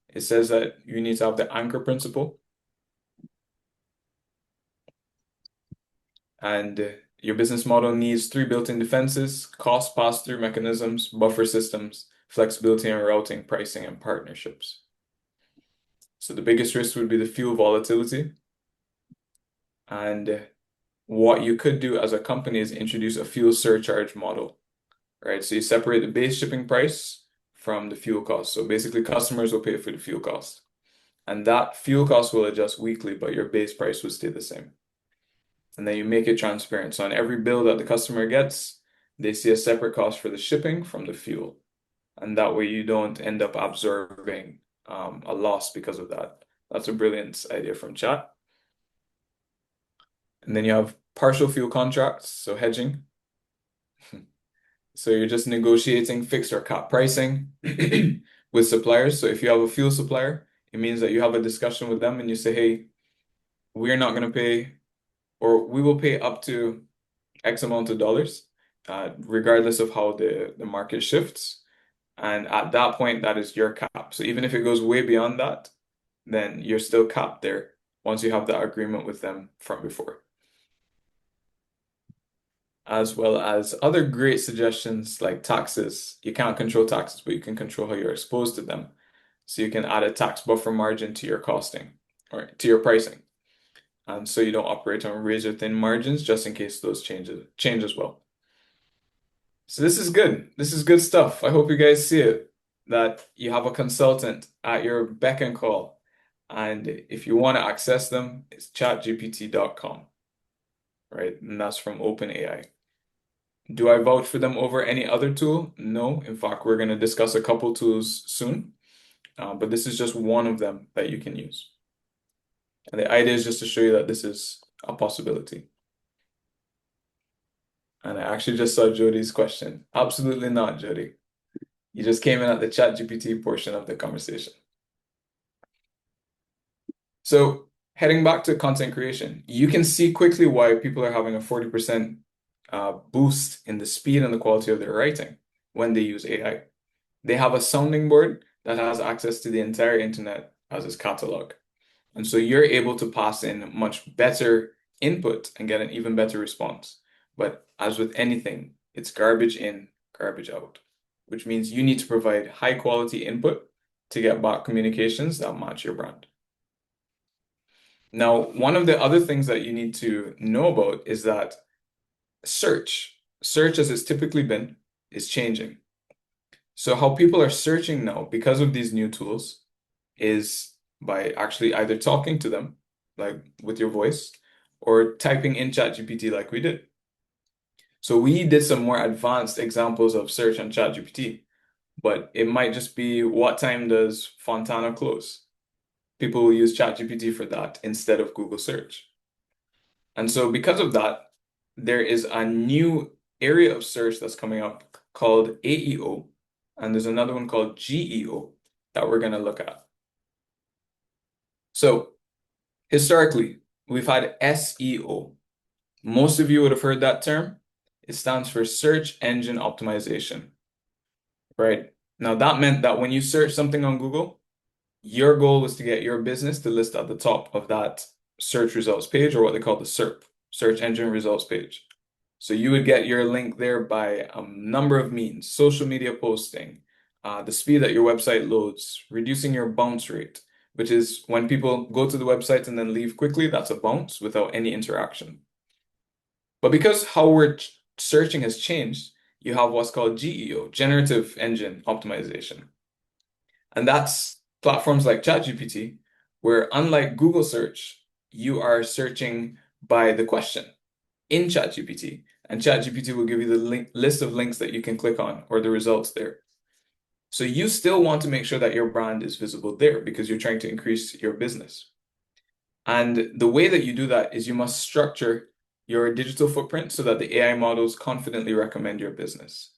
it says that you need to have the anchor principle, and your business model needs 3 built-in defenses: cost pass-through mechanisms, buffer systems, flexibility in routing, pricing, and partnerships. So the biggest risk would be the fuel volatility. And what you could do as a company is introduce a fuel surcharge model, right? So you separate the base shipping price from the fuel cost. So basically, customers will pay for the fuel cost. And that fuel cost will adjust weekly, but your base price will stay the same. And then you make it transparent. So on every bill that the customer gets, they see a separate cost for the shipping from the fuel. And that way you don't end up absorbing a loss because of that. That's a brilliant idea from chat. And then you have partial fuel contracts, so hedging. So you're just negotiating fixed or cap pricing with suppliers. So if you have a fuel supplier, it means that you have a discussion with them and you say, hey, we're not going to pay, or we will pay up to X amount of dollars, regardless of how the market shifts. And at that point, that is your cap. So even if it goes way beyond that, then you're still capped there once you have that agreement with them from before. As well as other great suggestions like taxes. You can't control taxes, but you can control how you're exposed to them. So you can add a tax buffer margin to your costing or to your pricing. So you don't operate on razor thin margins just in case those change as well. So this is good. This is good stuff. I hope you guys see it, that you have a consultant at your beck and call. And if you want to access them, it's chatgpt.com, right? And that's from OpenAI. Do I vouch for them over any other tool? No. In fact, we're going to discuss a couple tools soon, but this is just one of them that you can use. And the idea is just to show you that this is a possibility. And I actually just saw Jody's question. Absolutely not, Jody. You just came in at the ChatGPT portion of the conversation. So heading back to content creation, you can see quickly why people are having a 40% boost in the speed and the quality of their writing when they use AI. They have a sounding board that has access to the entire internet as its catalog. And so you're able to pass in much better input and get an even better response. But as with anything, it's garbage in, garbage out, which means you need to provide high quality input to get back communications that match your brand. Now, one of the other things that you need to know about is that search as it's typically been, is changing. So how people are searching now because of these new tools is by actually either talking to them, like with your voice, or typing in ChatGPT like we did. So we did some more advanced examples of search on ChatGPT, but it might just be what time does Fontana close? People will use ChatGPT for that instead of Google search. And so because of that, there is a new area of search that's coming up called AEO, and there's another one called GEO that we're going to look at. So historically, we've had SEO. Most of you would have heard that term. It stands for search engine optimization, right? Now that meant that when you search something on Google, your goal was to get your business to list at the top of that search results page, or what they call the SERP, search engine results page. So you would get your link there by a number of means: social media posting, the speed that your website loads, reducing your bounce rate, which is when people go to the website and then leave quickly, that's a bounce without any interaction. But because how we're searching has changed, you have what's called GEO, generative engine optimization. And that's platforms like ChatGPT, where unlike Google search, you are searching by the question in ChatGPT, and ChatGPT will give you the list of links that you can click on or the results there. So you still want to make sure that your brand is visible there because you're trying to increase your business. And the way that you do that is you must structure your digital footprint so that the AI models confidently recommend your business.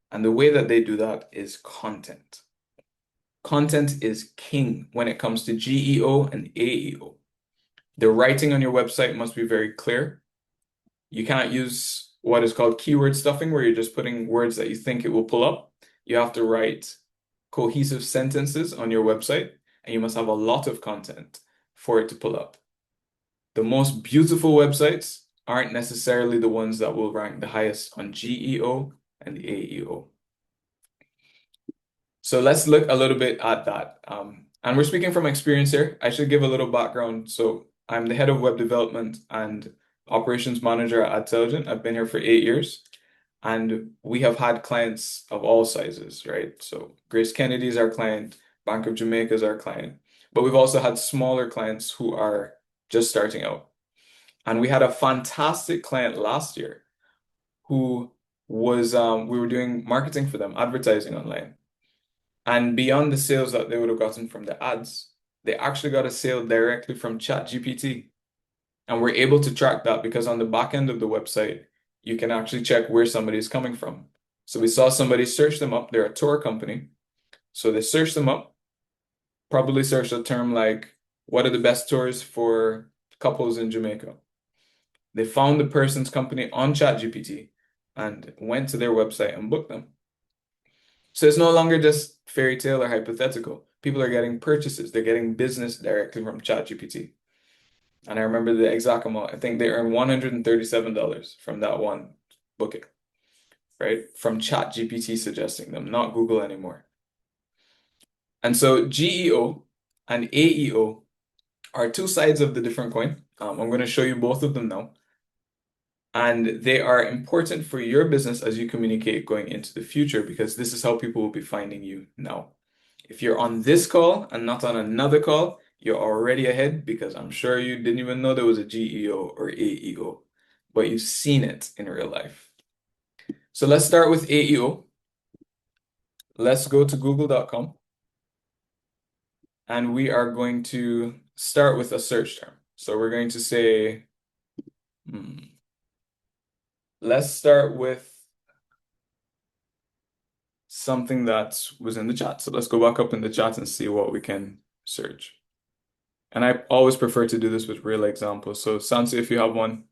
And the way that they do that is content. Content is king when it comes to GEO and AEO. The writing on your website must be very clear. You can't use what is called keyword stuffing, where you're just putting words that you think it will pull up. You have to write cohesive sentences on your website, and you must have a lot of content for it to pull up. The most beautiful websites aren't necessarily the ones that will rank the highest on GEO and the AEO. So let's look a little bit at that. And we're speaking from experience here. I should give a little background. So I'm the head of web development and operations manager at Adtelligent. I've been here for 8 years, and we have had clients of all sizes, right? So Grace Kennedy is our client, Bank of Jamaica is our client, but we've also had smaller clients who are just starting out. And we had a fantastic client last year who was, we were doing marketing for them, advertising online. And beyond the sales that they would have gotten from the ads, they actually got a sale directly from ChatGPT. And we're able to track that because on the back end of the website, you can actually check where somebody is coming from. So we saw somebody search them up. They're a tour company. So they searched them up, probably searched a term like, what are the best tours for couples in Jamaica? They found the person's company on ChatGPT and went to their website and booked them. So it's no longer just fairy tale or hypothetical. People are getting purchases. They're getting business directly from ChatGPT. And I remember the exact amount. I think they earned $137 from that one booking, right? From ChatGPT suggesting them, not Google anymore. And so GEO and AEO are two sides of the different coin. I'm going to show you both of them now. And they are important for your business as you communicate going into the future, because this is how people will be finding you now. If you're on this call and not on another call, you're already ahead, because I'm sure you didn't even know there was a GEO or AEO, but you've seen it in real life. So let's start with AEO. Let's go to google.com. And we are going to start with a search term. So we're going to say, let's start with something that was in the chat. So let's go back up in the chat and see what we can search. And I always prefer to do this with real examples. So Sansi, if you have one.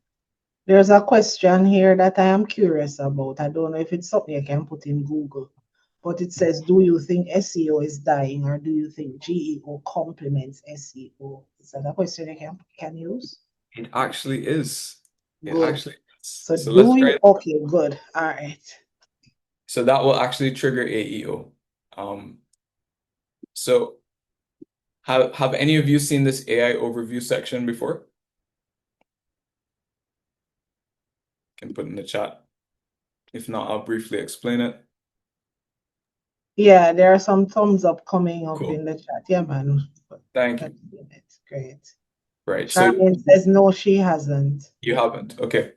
There's a question here that I am curious about. I don't know if it's something you can put in Google, but it says, do you think SEO is dying, or do you think GEO complements SEO? Is that a question you can use? It actually is. It Good. actually is. So So let's do try you? it. Okay, good. All right. So that will actually trigger AEO. So have any of you seen this AI overview section before? Can put in the chat. If not, I'll briefly explain it. Yeah, there are some thumbs up coming up Cool. in the chat. Yeah, man. Thank you. It's great. Right. So Charmaine says no, she hasn't. you haven't. Okay.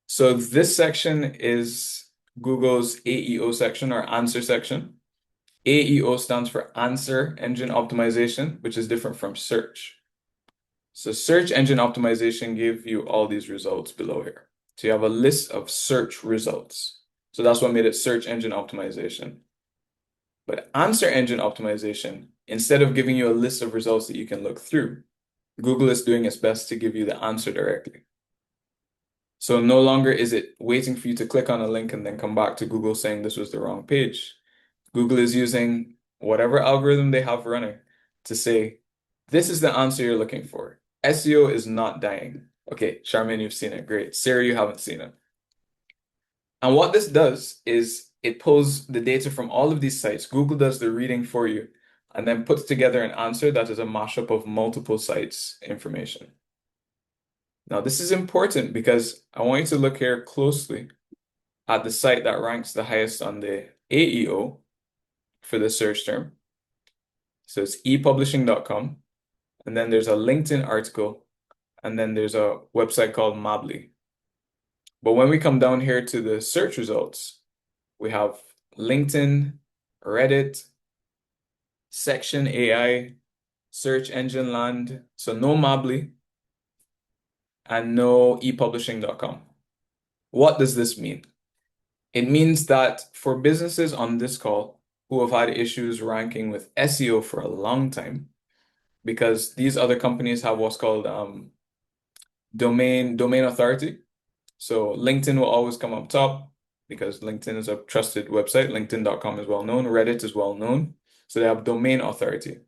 So this section is Google's AEO section or answer section. AEO stands for Answer Engine Optimization, which is different from search. So search engine optimization gives you all these results below here. So you have a list of search results. So that's what made it search engine optimization. But answer engine optimization, instead of giving you a list of results that you can look through, Google is doing its best to give you the answer directly. So no longer is it waiting for you to click on a link and then come back to Google saying this was the wrong page. Google is using whatever algorithm they have running to say, this is the answer you're looking for. SEO is not dying. Okay, Charmaine, you've seen it. Great. Sarah, you haven't seen it. And what this does is it pulls the data from all of these sites. Google does the reading for you and then puts together an answer that is a mashup of multiple sites' information. Now, this is important because I want you to look here closely at the site that ranks the highest on the AEO for the search term. So it's epublishing.com, and then there's a LinkedIn article, and then there's a website called Mably. But when we come down here to the search results, we have LinkedIn, Reddit, Section AI, Search Engine Land, so no Mably, and no epublishing.com. What does this mean? It means that for businesses on this call who have had issues ranking with SEO for a long time, because these other companies have what's called domain authority. So LinkedIn will always come up top because LinkedIn is a trusted website. LinkedIn.com is well known. Reddit is well known. So they have domain authority.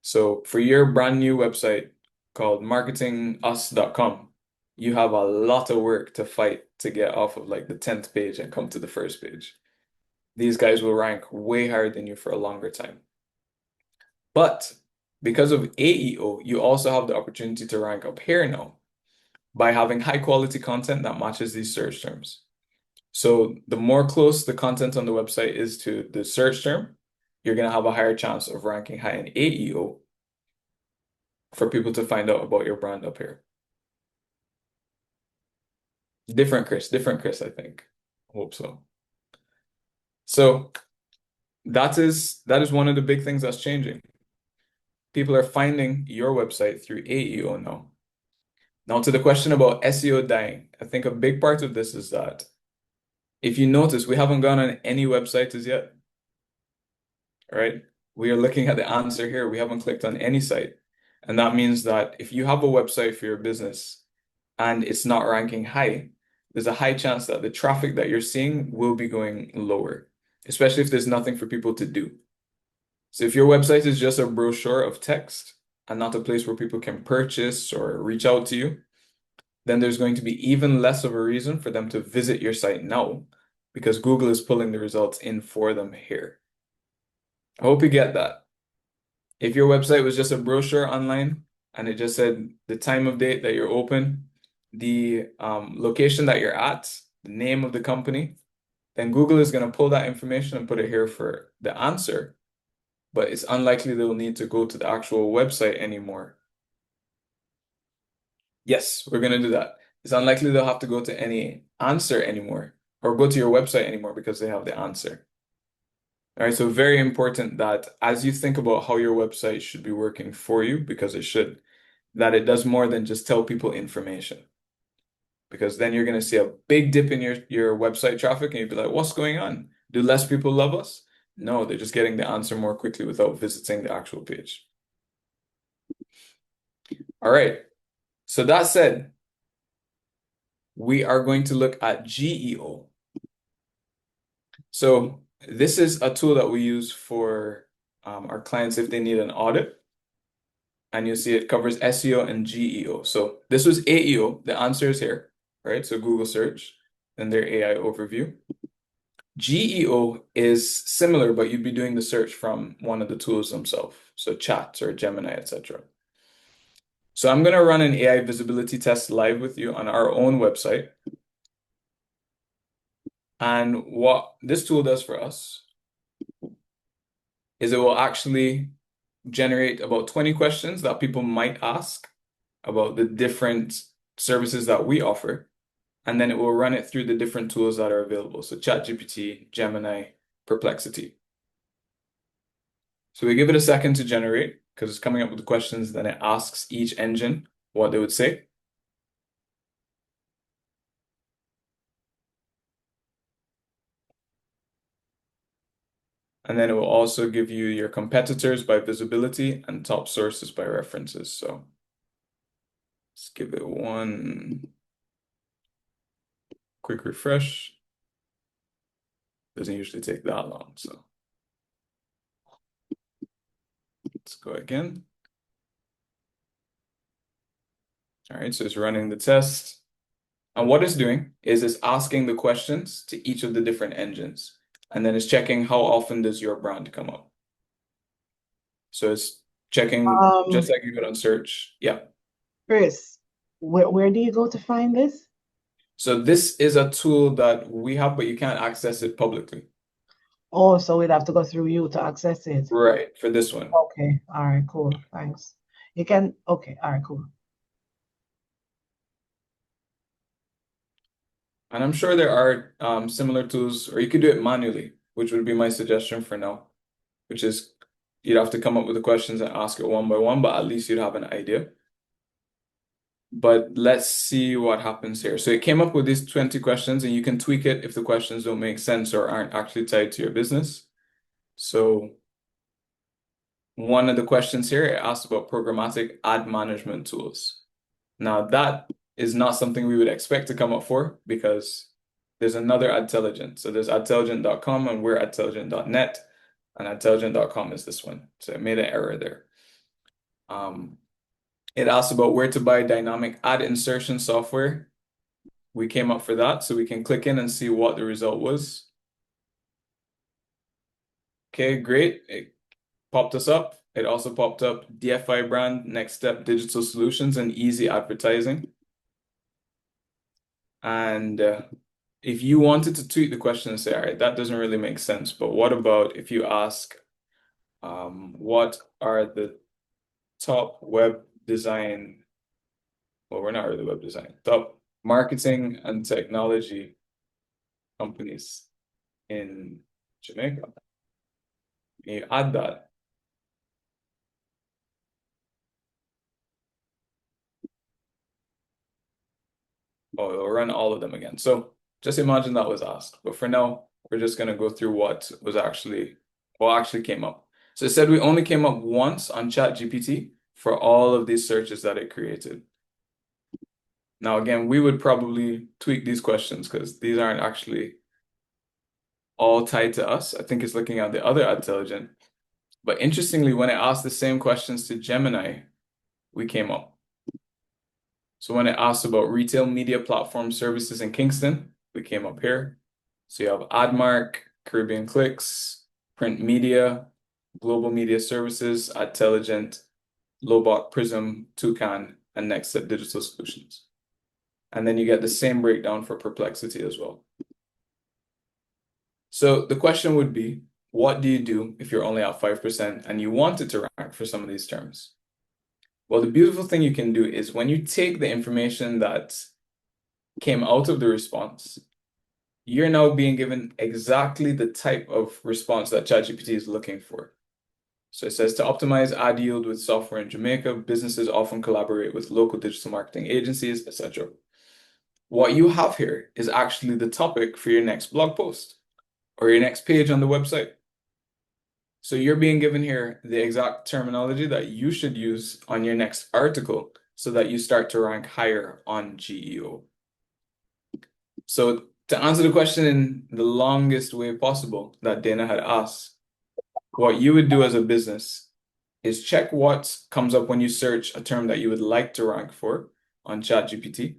So for your brand new website called marketingus.com, you have a lot of work to fight to get off of like the 10th page and come to the first page. These guys will rank way higher than you for a longer time. But because of AEO, you also have the opportunity to rank up here now by having high quality content that matches these search terms. So the more close the content on the website is to the search term, you're going to have a higher chance of ranking high in AEO for people to find out about your brand up here. Different, Chris, I think. Hope so. So that is one of the big things that's changing. People are finding your website through AEO now. Now to the question about SEO dying, I think a big part of this is that if you notice, we haven't gone on any websites as yet. All right? We are looking at the answer here. We haven't clicked on any site. And that means that if you have a website for your business and it's not ranking high, there's a high chance that the traffic that you're seeing will be going lower, especially if there's nothing for people to do. So if your website is just a brochure of text and not a place where people can purchase or reach out to you, then there's going to be even less of a reason for them to visit your site now because Google is pulling the results in for them here. I hope you get that. If your website was just a brochure online and it just said the time of date that you're open, the location that you're at, the name of the company, then Google is going to pull that information and put it here for the answer. But it's unlikely they'll need to go to the actual website anymore. Yes, we're going to do that. It's unlikely they'll have to go to any answer anymore or go to your website anymore because they have the answer. All right, so very important that as you think about how your website should be working for you, because it should, that it does more than just tell people information. Because then you're going to see a big dip in your website traffic and you'd be like, what's going on? Do less people love us? No, they're just getting the answer more quickly without visiting the actual page. All right, so that said, we are going to look at GEO. So this is a tool that we use for our clients if they need an audit. And you'll see it covers SEO and GEO. So this was AEO. The answer is here, right? So Google search, then their AI overview. GEO is similar, but you'd be doing the search from one of the tools themselves. So Chat or Gemini, etc. So I'm going to run an AI visibility test live with you on our own website. And what this tool does for us is it will actually generate about 20 questions that people might ask about the different services that we offer. and then it will run it through the different tools that are available. So ChatGPT, Gemini, Perplexity. So we give it a second to generate because it's coming up with the questions. Then it asks each engine what they would say. And then it will also give you your competitors by visibility and top sources by references. So let's give it one quick refresh. Doesn't usually take that long, so let's go again. All right, so it's running the test. And what it's doing is it's asking the questions to each of the different engines. And then it's checking how often does your brand come up. So it's checking just like you would on search. Yeah. Chris, where do you go to find this? So this is a tool that we have, but you can't access it publicly. Oh, so we'd have to go through you to access it. Right, for this one. Okay, all right, cool. Thanks. You can, okay, all right, cool. And I'm sure there are similar tools, or you could do it manually, which would be my suggestion for now, which is you'd have to come up with the questions and ask it one by one, but at least you'd have an idea. But let's see what happens here. So it came up with these 20 questions, and you can tweak it if the questions don't make sense or aren't actually tied to your business. So one of the questions here, it asked about programmatic ad management tools. Now that is not something we would expect to come up for because there's another Adtelligent. So there's adtelligent.com and we're adtelligent.net, and adtelligent.com is this one. So it made an error there. It asked about where to buy dynamic ad insertion software. We came up for that, so we can click in and see what the result was. Okay, great. It popped us up. It also popped up DFI brand, next step digital solutions, and easy advertising. And if you wanted to tweak the question and say, all right, that doesn't really make sense, but what about if you ask, what are the top web design, well, we're not really web design, top marketing and technology companies in Jamaica? And you add that. Oh, it'll run all of them again. So just imagine that was asked. But for now, we're just going to go through what actually came up. So it said we only came up once on ChatGPT for all of these searches that it created. Now, again, we would probably tweak these questions because these aren't actually all tied to us. I think it's looking at the other Adtelligent. But interestingly, when I asked the same questions to Gemini, we came up. So when it asked about retail media platform services in Kingston, we came up here. So you have AdMark, Caribbean Clicks, Print Media, Global Media Services, Adtelligent, Lobot, Prism, Toucan, and Next Step Digital Solutions. And then you get the same breakdown for Perplexity as well. So the question would be, what do you do if you're only at 5% and you wanted to rank for some of these terms? Well, the beautiful thing you can do is when you take the information that came out of the response, you're now being given exactly the type of response that ChatGPT is looking for. So it says to optimize ad yield with software in Jamaica, businesses often collaborate with local digital marketing agencies, etc. What you have here is actually the topic for your next blog post or your next page on the website. So you're being given here the exact terminology that you should use on your next article so that you start to rank higher on GEO. So to answer the question in the longest way possible that Dana had asked, what you would do as a business is check what comes up when you search a term that you would like to rank for on ChatGPT.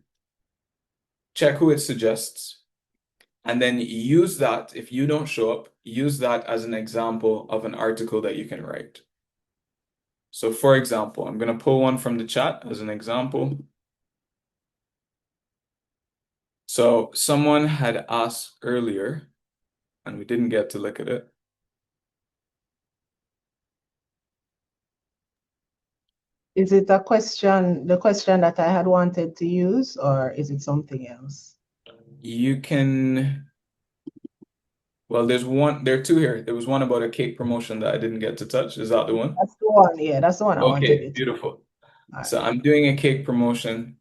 Check who it suggests, and then use that. If you don't show up, use that as an example of an article that you can write. So for example, I'm going to pull one from the chat as an example. So someone had asked earlier, and we didn't get to look at it. Is it a question, the question that I had wanted to use, or is it something else? you can, well, there are two here. There was one about a cake promotion that I didn't get to touch. Is that the one? That's the one. Yeah, that's the one I wanted Okay, you to. beautiful. All right. So I'm doing a cake promotion.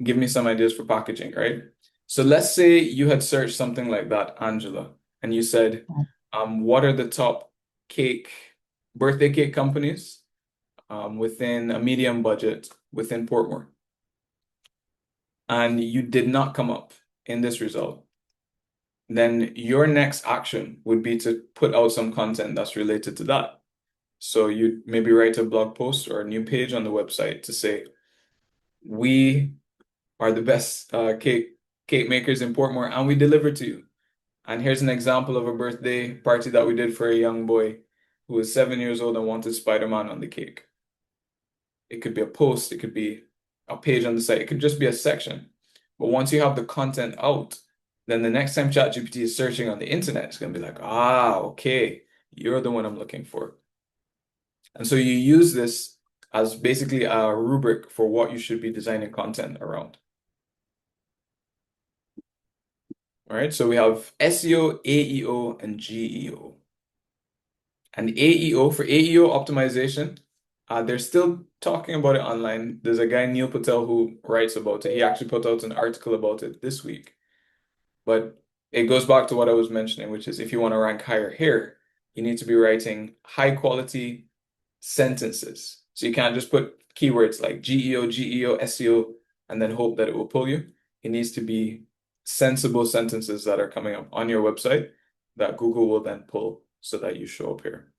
Give me some ideas for packaging, right? So let's say you had searched something like that, Angela, and you said, what are the top cake, birthday cake companies within a medium budget within Portmore? And you did not come up in this result. Then your next action would be to put out some content that's related to that. So you maybe write a blog post or a new page on the website to say, we are the best cake makers in Portmore, and we deliver to you. And here's an example of a birthday party that we did for a young boy who was 7 years old and wanted Spider-Man on the cake. It could be a post, it could be a page on the site, it could just be a section. But once you have the content out, then the next time ChatGPT is searching on the internet, it's going to be like, okay, you're the one I'm looking for. And so you use this as basically a rubric for what you should be designing content around. All right, so we have SEO, AEO, and GEO. And AEO, for AEO optimization, they're still talking about it online. There's a guy, Neil Patel, who writes about it. He actually put out an article about it this week. But it goes back to what I was mentioning, which is if you want to rank higher here, you need to be writing high quality sentences. So you can't just put keywords like GEO, SEO, and then hope that it will pull you. It needs to be sensible sentences that are coming up on your website that Google will then pull so that you show up here.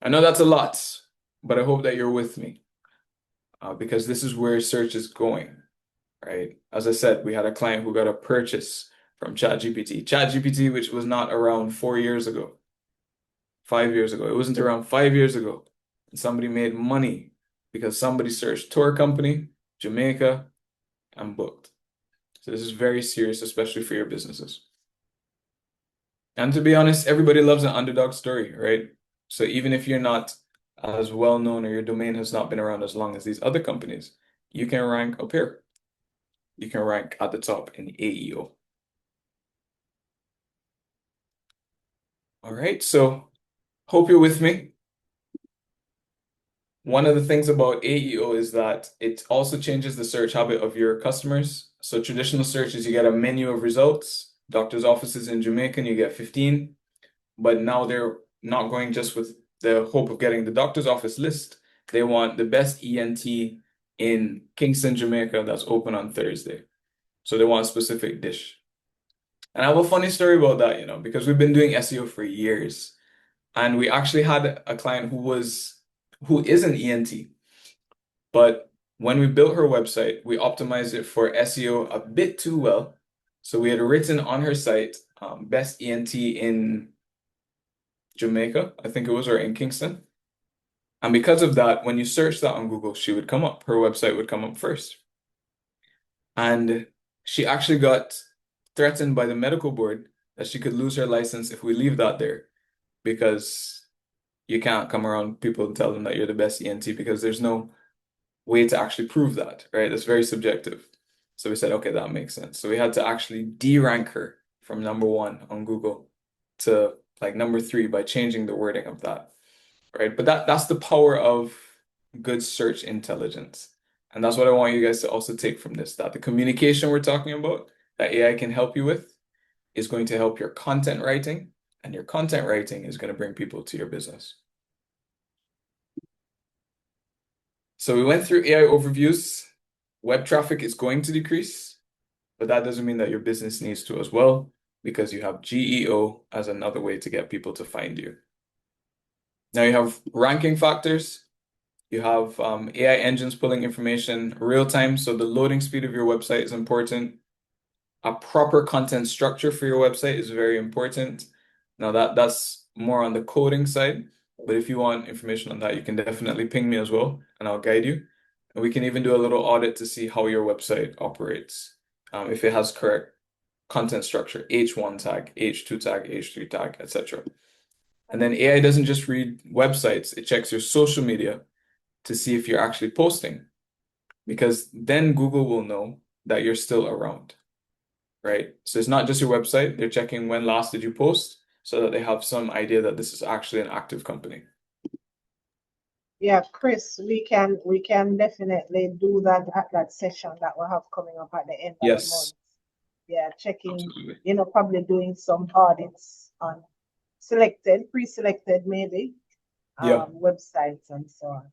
I know that's a lot, but I hope that you're with me because this is where search is going, right? As I said, we had a client who got a purchase from ChatGPT. ChatGPT, which was not around 4 years ago, 5 years ago. It wasn't around 5 years ago. And somebody made money because somebody searched tour company, Jamaica, and booked. So this is very serious, especially for your businesses. And to be honest, everybody loves an underdog story, right? So even if you're not as well known or your domain has not been around as long as these other companies, you can rank up here. You can rank at the top in the AEO. All right, so hope you're with me. One of the things about AEO is that it also changes the search habit of your customers. So traditional search is you get a menu of results, doctor's offices in Jamaica, and you get 15. But now they're not going just with the hope of getting the doctor's office list. They want the best ENT in Kingston, Jamaica that's open on Thursday. So they want a specific dish. And I have a funny story about that, because we've been doing SEO for years. And we actually had a client who is an ENT. But when we built her website, we optimized it for SEO a bit too well. So we had written on her site, best ENT in Jamaica, I think it was, or in Kingston. And because of that, when you search that on Google, she would come up. Her website would come up first. And she actually got threatened by the medical board that she could lose her license if we leave that there because you can't come around people and tell them that you're the best ENT because there's no way to actually prove that, right? It's very subjective. So we said, okay, that makes sense. So we had to actually de-rank her from #1 on Google to like #3 by changing the wording of that, right? But that's the power of good search intelligence. And that's what I want you guys to also take from this, that the communication we're talking about that AI can help you with is going to help your content writing, and your content writing is going to bring people to your business. So we went through AI overviews. Web traffic is going to decrease, but that doesn't mean that your business needs to as well, because you have GEO as another way to get people to find you. Now you have ranking factors. You have AI engines pulling information real time, so the loading speed of your website is important. A proper content structure for your website is very important. Now that's more on the coding side, but if you want information on that, you can definitely ping me as well, and I'll guide you. And we can even do a little audit to see how your website operates, if it has correct content structure, H1 tag, H2 tag, H3 tag, etc. And then AI doesn't just read websites, it checks your social media to see if you're actually posting, because then Google will know that you're still around, right? So it's not just your website. They're checking when last did you post so that they have some idea that this is actually an active company. Yeah, Chris, we can definitely do that at that session that we'll have coming up at the end of the month. Yes, Yeah, checking, absolutely. probably doing some audits on pre-selected maybe, Yeah. websites and so on.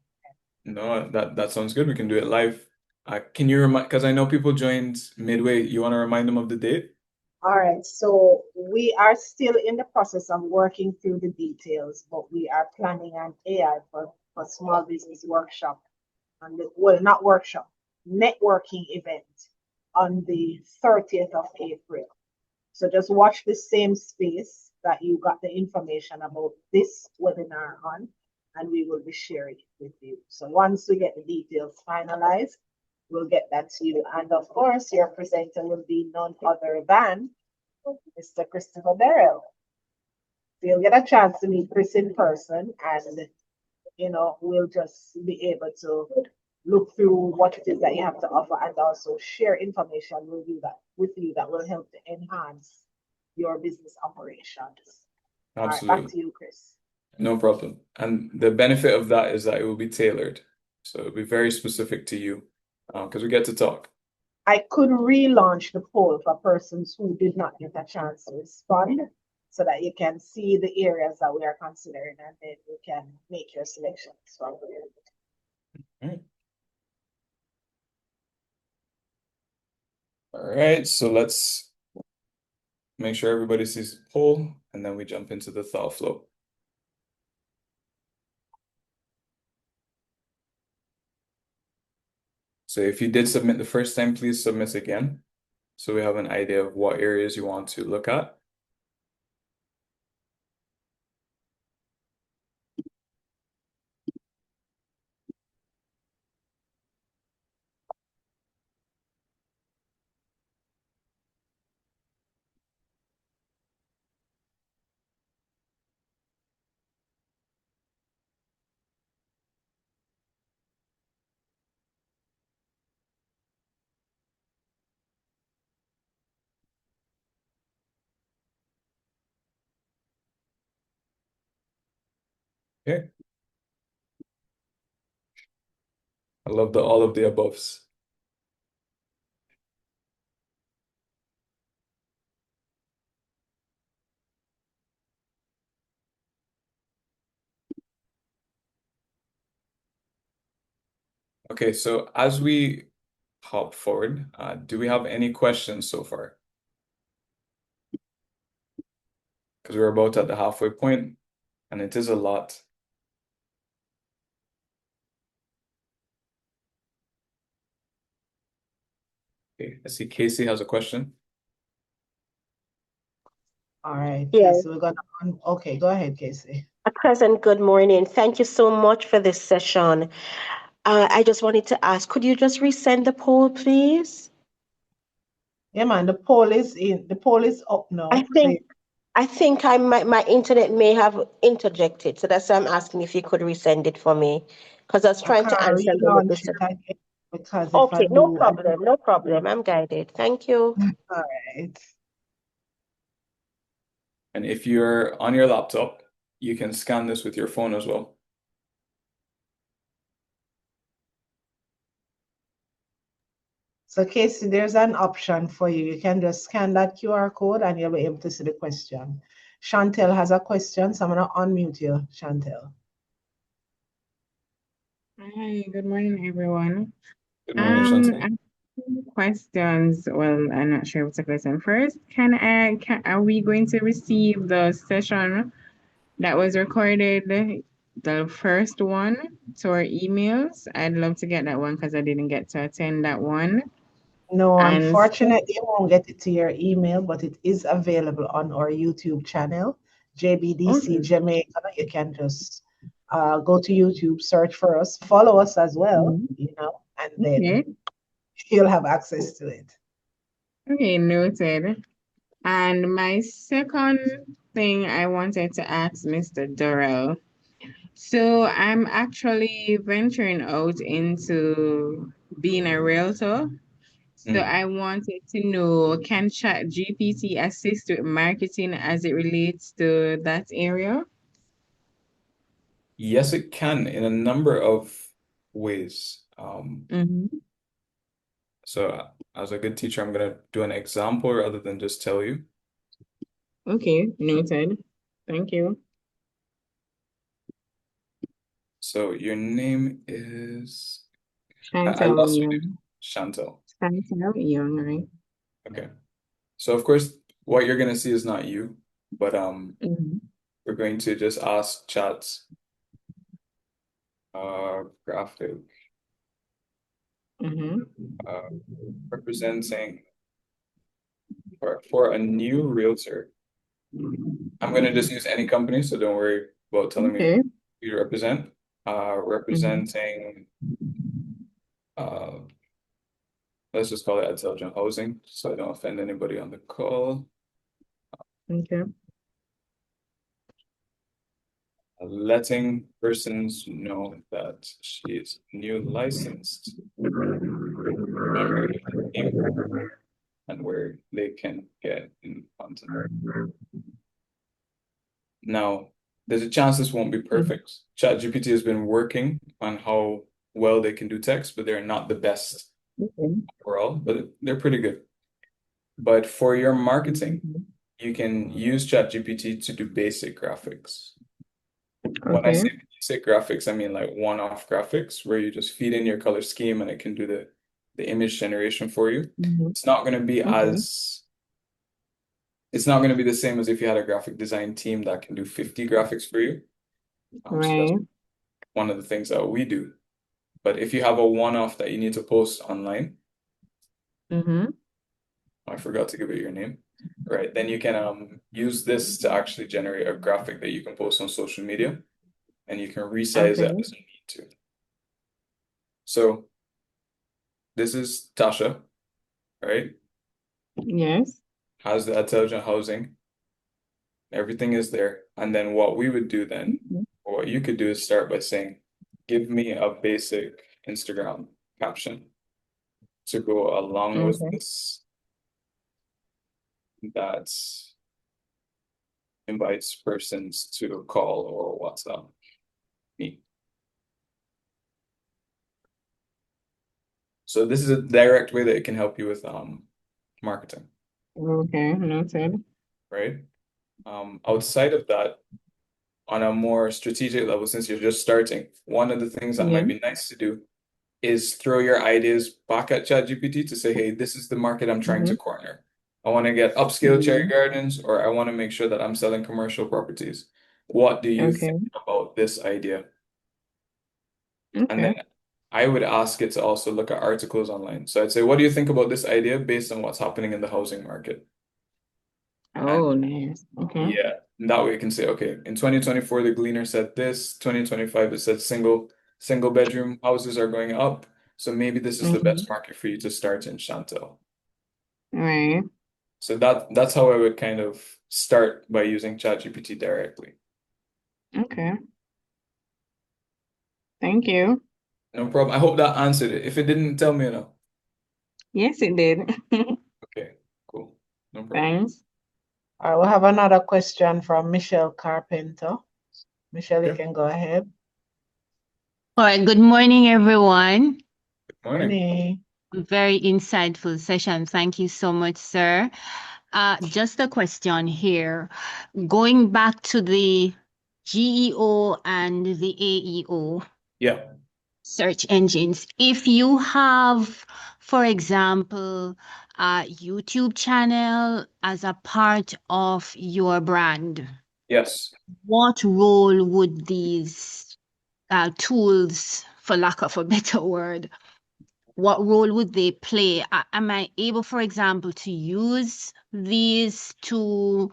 No, that sounds good. We can do it live. Can you remind, because I know people joined midway. You want to remind them of the date? All right, so we are still in the process of working through the details, but we are planning an AI for small business workshop and well, not workshop, networking event on the 30th of April. So just watch the same space that you got the information about this webinar on, and we will be sharing it with you. So once we get the details finalized, we'll get that to you. And of course, your presenter will be none other than Mr. Christopher Darrell. So you'll get a chance to meet Chris in person, and we'll just be able to look through what it is that you have to offer and also share information with you that will help to enhance your business operations. All right, back Absolutely. to you, Chris. No problem. And the benefit of that is that it will be tailored. So it'll be very specific to you because we get to talk. I could relaunch the poll for persons who did not get a chance to respond so that you can see the areas that we are considering and then you can make your selections from there. All right. All right, so let's make sure everybody sees the poll and then we jump into the thought flow. So if you did submit the first time, please submit again so we have an idea of what areas you want to look at. Okay. I love all of the aboves. Okay, so as we hop forward, do we have any questions so far? Because we're about at the halfway point, and it is a lot. Okay, I see Casey has a question. All right, Yeah. Casey, okay, go ahead, Casey. At present, good morning. Thank you so much for this session. I just wanted to ask, could you just resend the poll, please? Yeah, man, the poll is up I now. think my internet may have interjected, so that's why I'm asking if you could resend it for me, because I was I trying can't to answer a little relaunch bit. it again because if I Okay, no do, problem, no problem. I'm guided. Thank you. all right. And if you're on your laptop, you can scan this with your phone as well. So, Casey, there's an option for you. You can just scan that QR code and you'll be able to see the question. Chantel has a question, so I'm going to unmute you, Chantel. Hi, good morning, everyone. Good morning, I Chantal. have two questions. Well, I'm not sure what's the question. First, are we going to receive the session that was recorded, the first one, to our emails? I'd love to get that one because I didn't get to attend that one. No, And unfortunately, you won't get it to your email, but it is available on our YouTube channel, JBDC okay, Jamaica. You can just go to YouTube, search for us, follow us as well, and then okay, you'll have access to it. okay, noted. And my second thing I wanted to ask Mr. Durrell. So I'm actually venturing out into being a realtor. So I wanted to know, can ChatGPT assist with marketing as it relates to that area? Yes, it can in a number of ways. So as a good teacher, I'm going to do an example rather than just tell you. Okay, noted. Thank you. So your name is, I Chantal lost your name. Young. Chantal. Chantal Young, right? Okay. So of course, what you're going to see is not you, but we're going to just ask chats graphic representing for a new realtor. I'm going to just use any company, so don't worry about telling me Okay. who you represent. Representing, let's just call it intelligent housing, so I don't offend anybody on the call. Okay. Letting persons know that she is new licensed member and where they can get in contact. Now, there's a chance this won't be perfect. ChatGPT has been working on how well they can do text, but they're not the best overall, but they're pretty good. But for your marketing, you can use ChatGPT to do basic graphics. When I say basic graphics, I mean like one-off graphics where you just feed in your color scheme and it can do the image generation for you. It's not going to be it's not going to be the same as if you had a graphic design team that can do 50 graphics for you. So that's one of the things that we do. But if you have a one-off that you need to post online, I forgot to give it your name, right? Then you can use this to actually generate a graphic that you can post on social media, and you can resize it as you need to. So this is Tasha, right? Yes. Has the intelligent housing. Everything is there. And then what we would do then, or what you could do is start by saying, give me a basic Instagram caption to go along with this that invites persons to call or WhatsApp me. So this is a direct way that it can help you with marketing. Okay, noted. Right? Outside of that, on a more strategic level, since you're just starting, one of the things that might be nice to do is throw your ideas back at ChatGPT to say, hey, this is the market I'm trying to corner. I want to get upscale cherry gardens, or I want to make sure that I'm selling commercial properties. What do you think about this idea? And then I would ask it to also look at articles online. So I'd say, what do you think about this idea based on what's happening in the housing market? Oh, nice. Okay. Yeah, and that way you can say, okay, in 2024, the Gleaner said this, 2025, it said single bedroom houses are going up. So maybe this is the best market for you to start in Chantal. Right. So that's how I would kind of start by using ChatGPT directly. Okay. Thank you. No problem. I hope that answered it. If it didn't, tell me no. Yes, it did. Okay, cool. No problem. Thanks. All right, we'll have another question from Michelle Carpenter. Michelle, you Okay. can go ahead. All right, good morning, everyone. Good morning. Very insightful session. Thank you so much, sir. Just a question here. Going back to the GEO and the AEO search engines, if you have, for example, a YouTube channel as a part of your brand, yes, what role would these tools, for lack of a better word, what role would they play? Am I able, for example, to use these to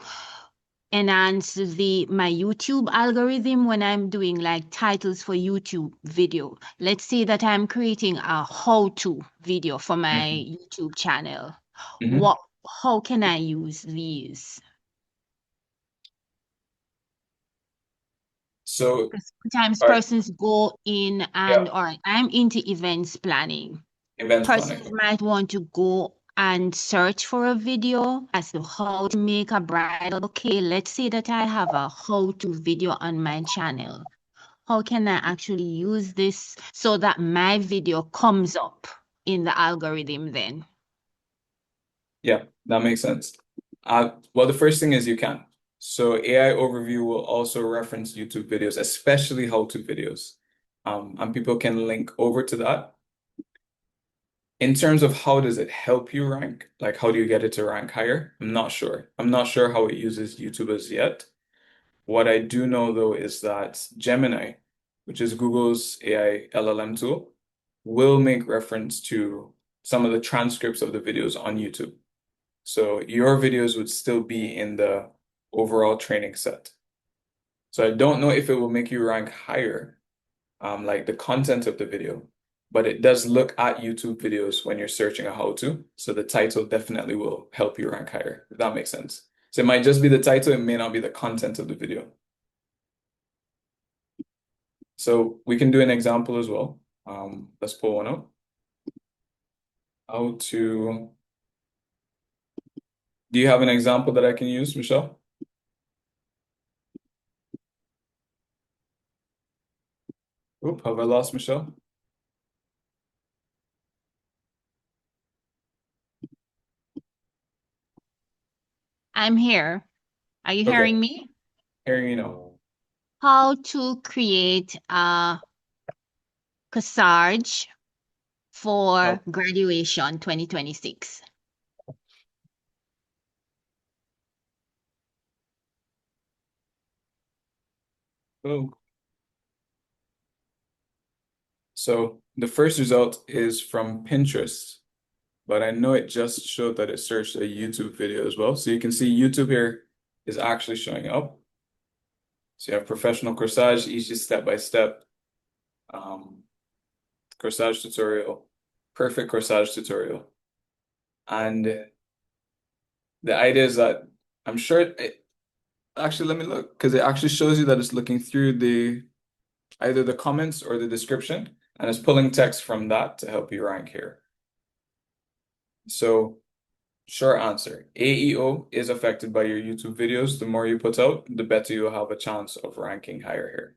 enhance my YouTube algorithm when I'm doing like titles for YouTube video? Let's say that I'm creating a how-to video for my YouTube channel. How can I use these? So sometimes persons go in and, all right, I'm into events planning. Event Persons planning. might want to go and search for a video as to how to make a bridal bouquet. Let's say that I have a how-to video on my channel. How can I actually use this so that my video comes up in the algorithm then? Yeah, that makes sense. Well, the first thing is you can. So AI overview will also reference YouTube videos, especially how-to videos. And people can link over to that. In terms of how does it help you rank, like how do you get it to rank higher? I'm not sure. I'm not sure how it uses YouTube as yet. What I do know though is that Gemini, which is Google's AI LLM tool, will make reference to some of the transcripts of the videos on YouTube. So your videos would still be in the overall training set. So I don't know if it will make you rank higher, like the content of the video, but it does look at YouTube videos when you're searching a how-to. So the title definitely will help you rank higher, if that makes sense. So it might just be the title, it may not be the content of the video. So we can do an example as well. Let's pull one up. How to, do you have an example that I can use, Michelle? Oop, have I lost Michelle? I'm here. Are you Okay, hearing me? hearing you now. How to create a corsage for Oh, graduation 2026. oh. So the first result is from Pinterest, but I know it just showed that it searched a YouTube video as well. So you can see YouTube here is actually showing up. So you have professional corsage, easy step-by-step corsage tutorial, perfect corsage tutorial. And the idea is that I'm sure actually, let me look, because it actually shows you that it's looking through either the comments or the description, and it's pulling text from that to help you rank here. So short answer, AEO is affected by your YouTube videos. The more you put out, the better you'll have a chance of ranking higher here.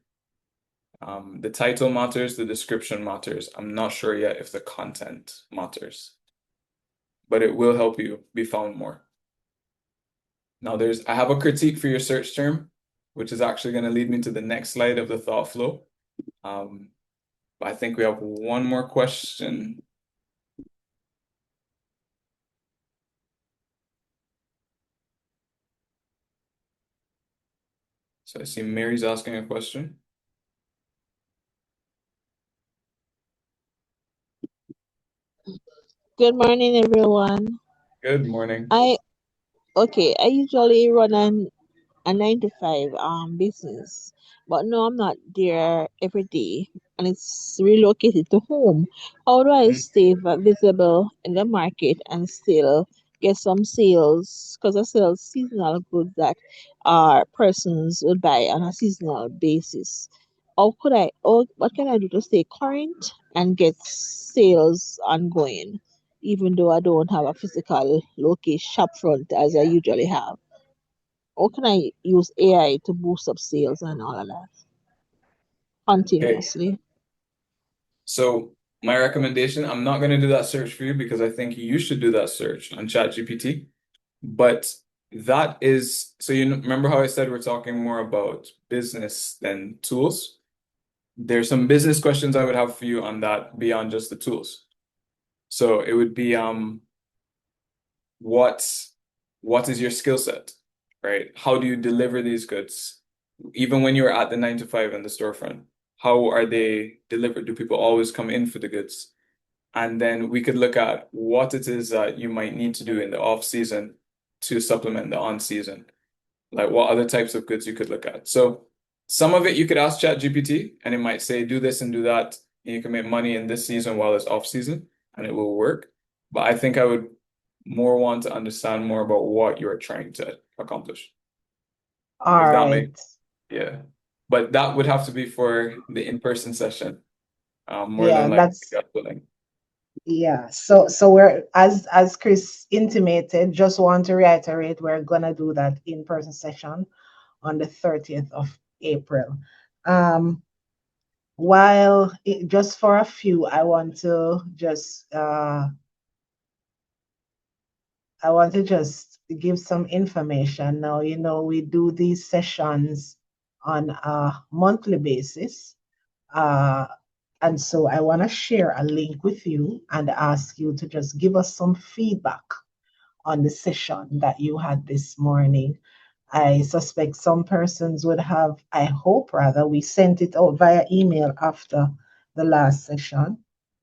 The title matters, the description matters. I'm not sure yet if the content matters, but it will help you be found more. Now I have a critique for your search term, which is actually going to lead me to the next slide of the thought flow. But I think we have one more question. So I see Mary's asking a question. Good morning, everyone. Good morning. I I usually run a 9 to 5 business, but no, I'm not there every day, and it's relocated to home. How do I Mm, stay visible in the market and still get some sales? Because I sell seasonal goods that persons would buy on a seasonal basis. What can I do to stay current and get sales ongoing, even though I don't have a physical location shop front as I usually have? How can I use AI to boost up sales and all of that Okay, continuously? so my recommendation, I'm not going to do that search for you because I think you should do that search on ChatGPT. But that is, so remember how I said we're talking more about business than tools? There's some business questions I would have for you on that beyond just the tools. So it would be what is your skill set, right? How do you deliver these goods? Even when you're at the 9 to 5 in the storefront, how are they delivered? Do people always come in for the goods? And then we could look at what it is that you might need to do in the off season to supplement the on season. Like what other types of goods you could look at. So some of it you could ask ChatGPT and it might say, do this and do that. And you can make money in this season while it's off season and it will work. But I think I would more want to understand more about what you're trying to accomplish. All If that right. makes, yeah. But that would have to be for the in-person session, more Yeah, than like that's gut feeling. Yeah, so we're as Chris intimated, just want to reiterate, we're gonna do that in-person session on the 30th of April. Um, just for a few, I want to just give some information. Now, we do these sessions on a monthly basis. Uh, and so I want to share a link with you and ask you to just give us some feedback on the session that you had this morning. I suspect some persons would have, I hope rather, we sent it out via email after the last session.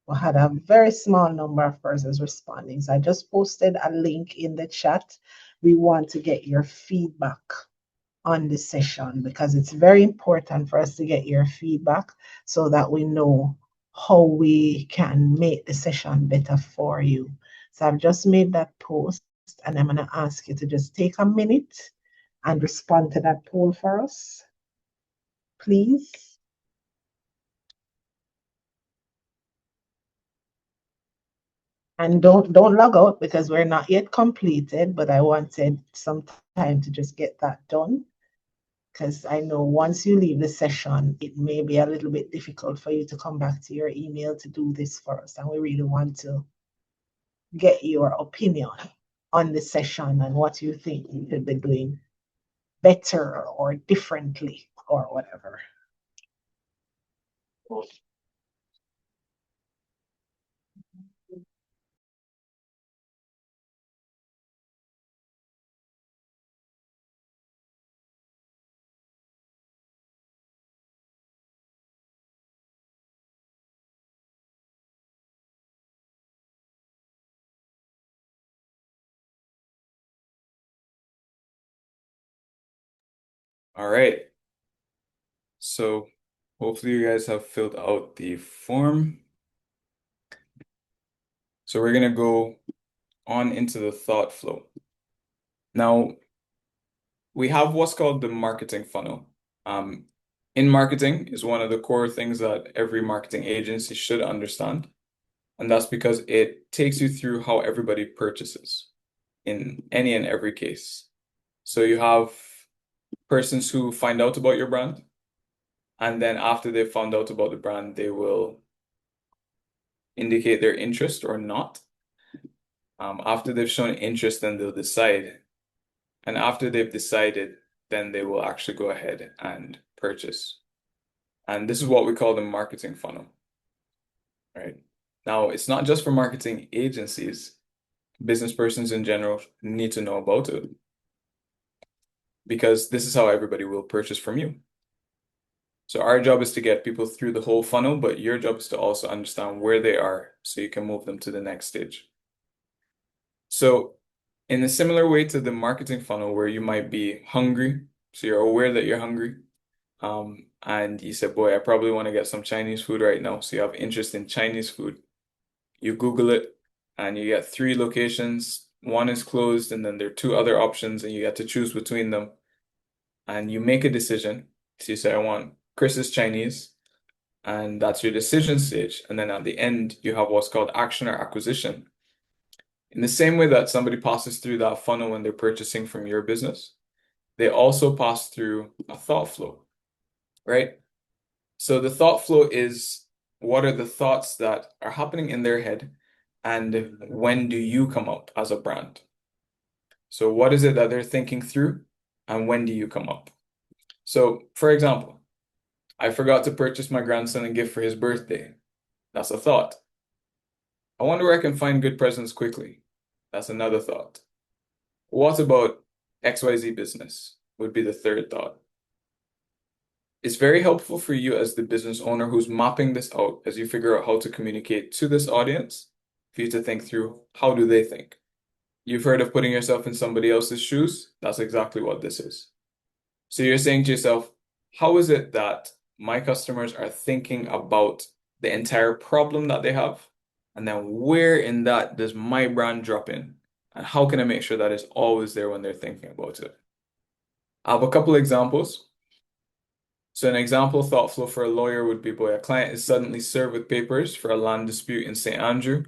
We had a very small number of persons responding. So I just posted a link in the chat. We want to get your feedback on the session because it's very important for us to get your feedback so that we know how we can make the session better for you. So I've just made that post and I'm going to ask you to just take a minute and respond to that poll for us, please. And don't log out because we're not yet completed, but I wanted some time to just get that done. Because I know once you leave the session, it may be a little bit difficult for you to come back to your email to do this for us. And we really want to get your opinion on the session and what you think you could be doing better or differently or whatever. All right. So hopefully you guys have filled out the form. So we're going to go on into the thought flow. Now, we have what's called the marketing funnel. In marketing is one of the core things that every marketing agency should understand. And that's because it takes you through how everybody purchases in any and every case. So you have persons who find out about your brand, and then after they've found out about the brand, they will indicate their interest or not. After they've shown interest, then they'll decide. And after they've decided, then they will actually go ahead and purchase. And this is what we call the marketing funnel, right? Now, it's not just for marketing agencies. Business persons in general need to know about it because this is how everybody will purchase from you. So our job is to get people through the whole funnel, but your job is to also understand where they are so you can move them to the next stage. So in a similar way to the marketing funnel where you might be hungry, so you're aware that you're hungry, and you said, boy, I probably want to get some Chinese food right now. So you have interest in Chinese food. You Google it and you get 3 locations. One is closed and then there are 2 other options and you get to choose between them. And you make a decision. So you say, I want Chris's Chinese. And that's your decision stage. And then at the end, you have what's called action or acquisition. In the same way that somebody passes through that funnel when they're purchasing from your business, they also pass through a thought flow, right? So the thought flow is what are the thoughts that are happening in their head and when do you come up as a brand? So what is it that they're thinking through and when do you come up? So for example, I forgot to purchase my grandson a gift for his birthday. That's a thought. I wonder where I can find good presents quickly. That's another thought. What about XYZ business would be the third thought. It's very helpful for you as the business owner who's mapping this out as you figure out how to communicate to this audience for you to think through how do they think. You've heard of putting yourself in somebody else's shoes? That's exactly what this is. So you're saying to yourself, how is it that my customers are thinking about the entire problem that they have? And then where in that does my brand drop in? And how can I make sure that it's always there when they're thinking about it? I have a couple examples. So an example thought flow for a lawyer would be, boy, a client is suddenly served with papers for a land dispute in St. Andrew.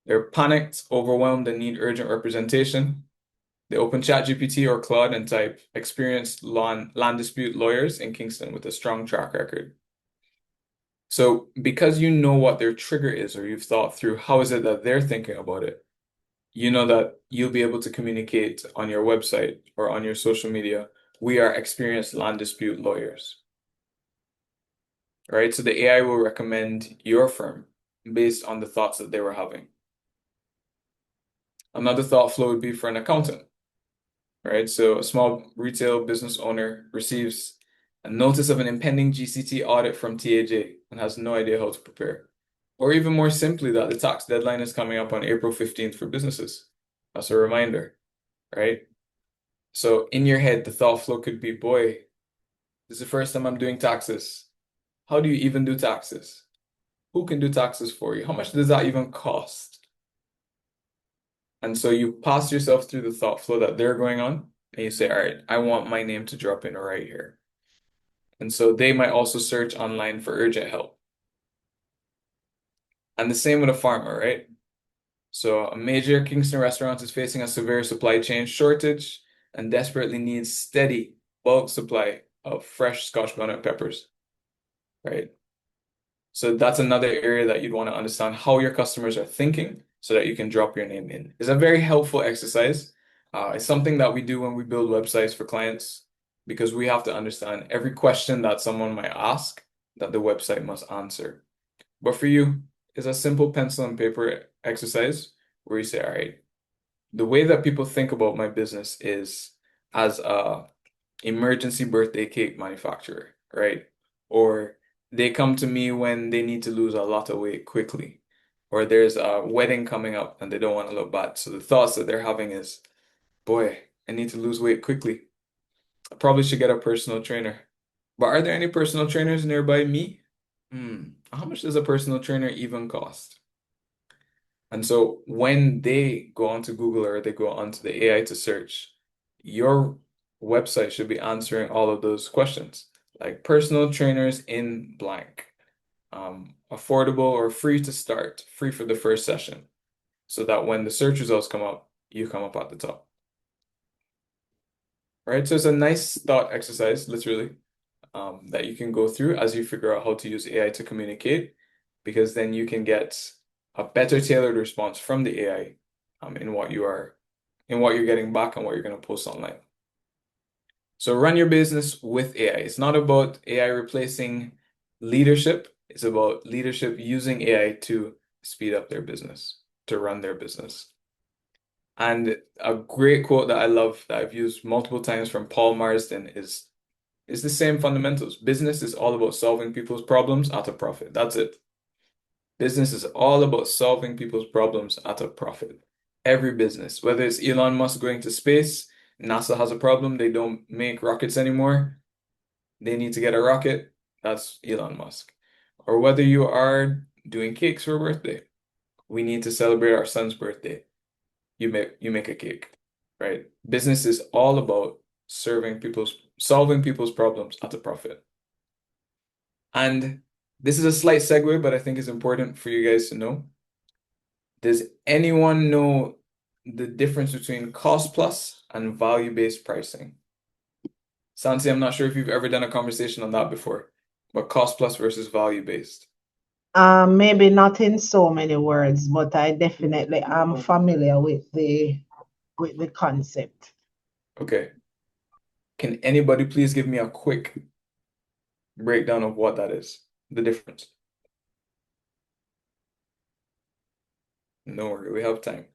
They're panicked, overwhelmed, and need urgent representation. They open ChatGPT or Claude and type experienced land dispute lawyers in Kingston with a strong track record. So because you know what their trigger is, or you've thought through how is it that they're thinking about it, you know that you'll be able to communicate on your website or on your social media. We are experienced land dispute lawyers, right? So the AI will recommend your firm based on the thoughts that they were having. Another thought flow would be for an accountant, right? So a small retail business owner receives a notice of an impending GCT audit from TAJ and has no idea how to prepare. Or even more simply, that the tax deadline is coming up on April 15th for businesses. That's a reminder, right? So in your head, the thought flow could be, boy, this is the first time I'm doing taxes. How do you even do taxes? Who can do taxes for you? How much does that even cost? And so you pass yourself through the thought flow that they're going on, and you say, all right, I want my name to drop in right here. And so they might also search online for urgent help. And the same with a farmer, right? So a major Kingston restaurant is facing a severe supply chain shortage and desperately needs steady bulk supply of fresh Scotch bonnet peppers, right? So that's another area that you'd want to understand how your customers are thinking so that you can drop your name in. It's a very helpful exercise. It's something that we do when we build websites for clients because we have to understand every question that someone might ask that the website must answer. But for you, it's a simple pencil and paper exercise where you say, all right, the way that people think about my business is as a emergency birthday cake manufacturer, right? Or they come to me when they need to lose a lot of weight quickly, or there's a wedding coming up and they don't want to look bad. So the thoughts that they're having is, boy, I need to lose weight quickly. I probably should get a personal trainer. But are there any personal trainers nearby me? How much does a personal trainer even cost? And so when they go onto Google or they go onto the AI to search, your website should be answering all of those questions, like personal trainers in blank, affordable or free to start, free for the first session, so that when the search results come up, you come up at the top. Right? So it's a nice thought exercise, literally, that you can go through as you figure out how to use AI to communicate, because then you can get a better tailored response from the AI in what you're getting back and what you're going to post online. So run your business with AI. It's not about AI replacing leadership. It's about leadership using AI to speed up their business, to run their business. And a great quote that I love that I've used multiple times from Paul Marsden is the same fundamentals. Business is all about solving people's problems at a profit. That's it. Business is all about solving people's problems at a profit. Every business, whether it's Elon Musk going to space, NASA has a problem, they don't make rockets anymore, they need to get a rocket, that's Elon Musk. Or whether you are doing cakes for a birthday, we need to celebrate our son's birthday. You make a cake, right? Business is all about solving people's problems at a profit. And this is a slight segue, but I think it's important for you guys to know. Does anyone know the difference between cost plus and value-based pricing? Santi, I'm not sure if you've ever done a conversation on that before, but cost plus versus value-based. Maybe not in so many words, but I definitely am familiar with the concept. Okay. Can anybody please give me a quick breakdown of what that is, the difference? No worry, we have time.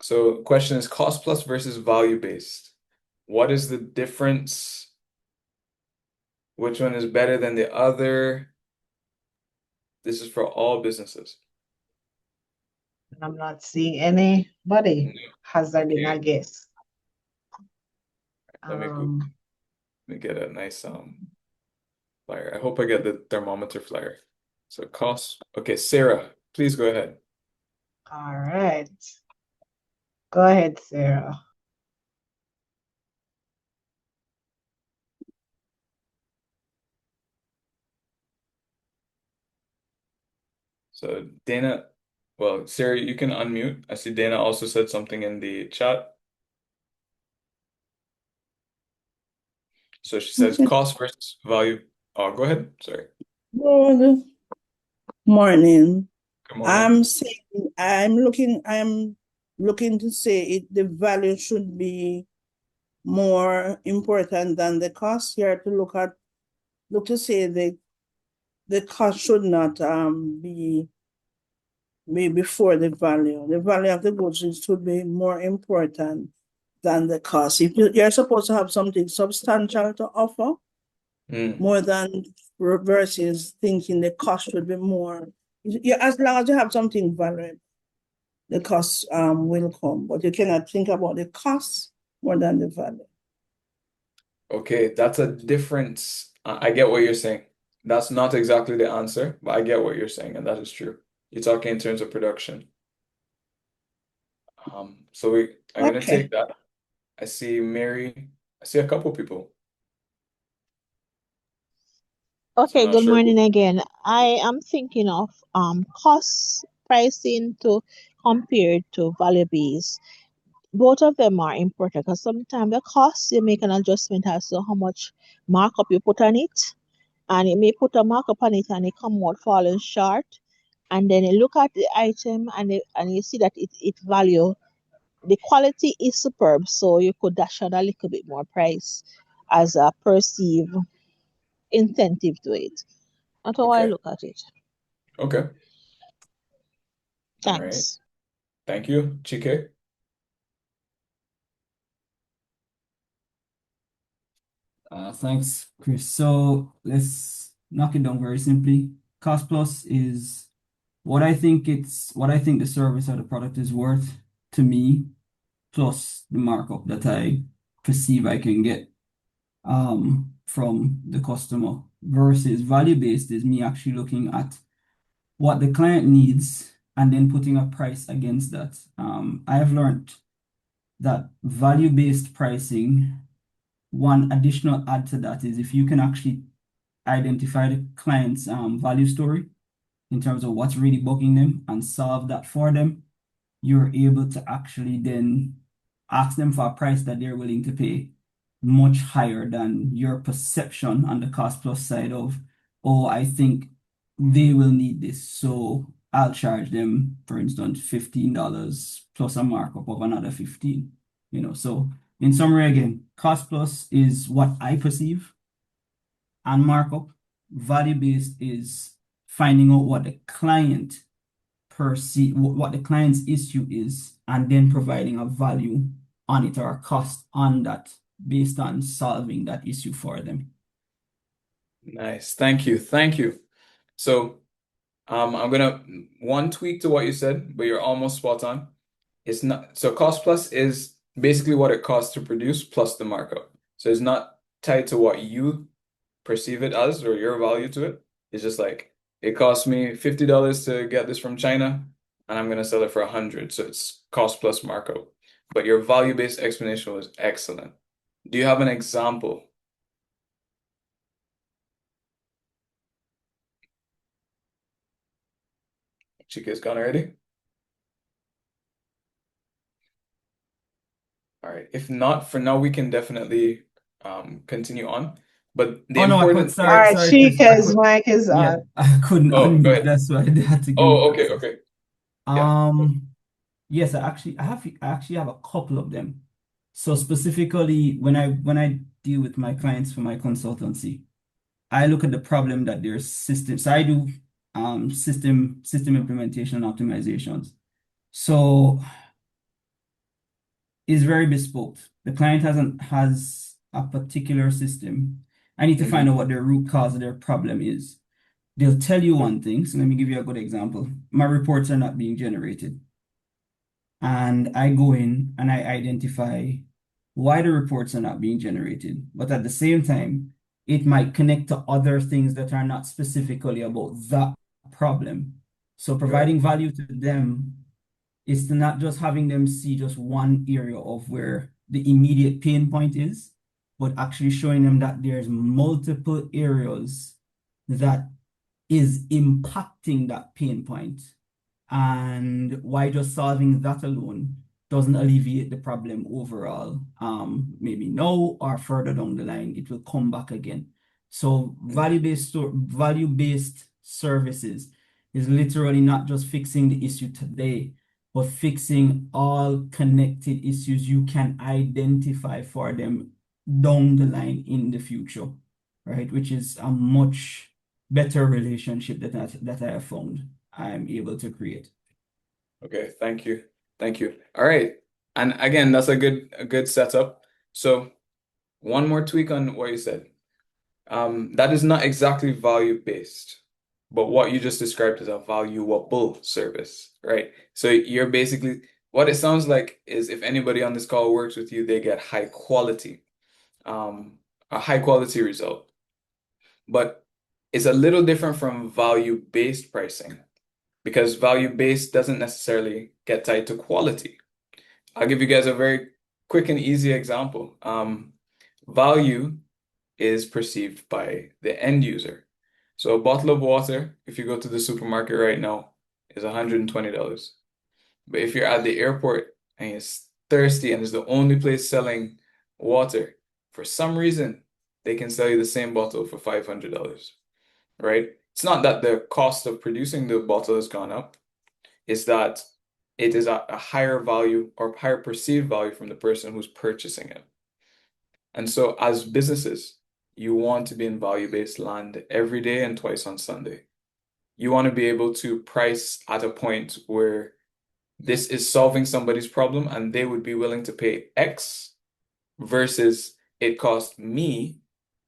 So question is cost plus versus value-based. What is the difference? Which one is better than the other? This is for all businesses. I'm not seeing anybody No. hazarding a Okay. guess. Let me get a nice flyer. I hope I get the thermometer flyer. So cost. Okay, Sarah, please go ahead. All right. Go ahead, Sarah. So Dana, well, Sarah, you can unmute. I see Dana also said something in the chat. So she says cost versus value. Oh, go ahead. Sorry. Good morning. Good morning. I'm looking to say the value should be more important than the cost. Here to look to say the cost should not be before the value. The value of the goods should be more important than the cost. If you're supposed to have something substantial to offer, more than versus thinking the cost should be more. As long as you have something valuable, the cost will come, but you cannot think about the cost more than the value. Okay, that's a difference. I get what you're saying. That's not exactly the answer, but I get what you're saying, and that is true. You're talking in terms of production. So I'm gonna take that. I see Mary. I see a couple people. So Okay, I'm not good sure morning again. I am thinking of cost pricing to compared to value based. Both of them are important because sometimes the cost you make an adjustment as to how much markup you put on it, and it may put a markup on it and it come out falling short, and then you look at the item and you see that it value the quality is superb, so you could dash out a little bit more price as a perceived incentive to it. That's how I Okay. look at it. Okay. All right. Thanks. Thank you, Chike. Thanks, Chris. So let's knock it down very simply. Cost plus is what I think the service or the product is worth to me, plus the markup that I perceive I can get from the customer, versus value based is me actually looking at what the client needs and then putting a price against that. I have learned that value based pricing, one additional add to that is if you can actually identify the client's value story in terms of what's really bugging them and solve that for them, you're able to actually then ask them for a price that they're willing to pay much higher than your perception on the cost plus side of, oh, I think they will need this, so I'll charge them, for instance, $15 plus a markup of another 15. So in summary, again, cost plus is what I perceive, and markup. Value based is finding out what the client perceive, what the client's issue is, and then providing a value on it or a cost on that based on solving that issue for them. Nice. Thank you. Thank you. So I'm gonna one tweak to what you said, but you're almost spot on. It's not so cost plus is basically what it costs to produce plus the markup. So it's not tied to what you perceive it as or your value to it. It's just like it costs me $50 to get this from China, and I'm gonna sell it for 100. So it's cost plus markup. But your value-based explanation was excellent. Do you have an example? Chika's gone already? All right. If not, for now, we can definitely continue on. But the Oh no, I could, important All thing. right, sorry, Chris, Chika's mic is yeah, on. I couldn't Oh, go unmute, ahead. that's why I had to give Oh, you okay, access. okay. Yeah. Yes, I actually have a couple of them. So specifically, when I deal with my clients for my consultancy, I look at the problem that their system. So I do system implementation and optimizations. So it's very bespoke. The client has a particular system. I need to find out what their root cause of their problem is. They'll tell you one thing. So let me give you a good example. My reports are not being generated. And I go in and I identify why the reports are not being generated. But at the same time, it might connect to other things that are not specifically about that problem. So providing value to them is to not just having them see just one area of where the immediate pain point is, but actually showing them that there's multiple areas that is impacting that pain point, and why just solving that alone doesn't alleviate the problem overall. Maybe now or further down the line, it will come back again. So value-based services is literally not just fixing the issue today, but fixing all connected issues you can identify for them down the line in the future, right? Which is a much better relationship that I have found I'm able to create. Okay, thank you. Thank you. All right. And again, that's a good setup. So one more tweak on what you said. That is not exactly value based, but what you just described is a valuable service, right? So you're basically, what it sounds like is if anybody on this call works with you, they get high quality, a high quality result. But it's a little different from value-based pricing because value-based doesn't necessarily get tied to quality. I'll give you guys a very quick and easy example. Value is perceived by the end user. So a bottle of water, if you go to the supermarket right now, is $120. But if you're at the airport and you're thirsty and it's the only place selling water, for some reason, they can sell you the same bottle for $500, right? It's not that the cost of producing the bottle has gone up, it's that it is a higher value or higher perceived value from the person who's purchasing it. And so as businesses, you want to be in value-based land every day and twice on Sunday. You want to be able to price at a point where this is solving somebody's problem and they would be willing to pay X versus it cost me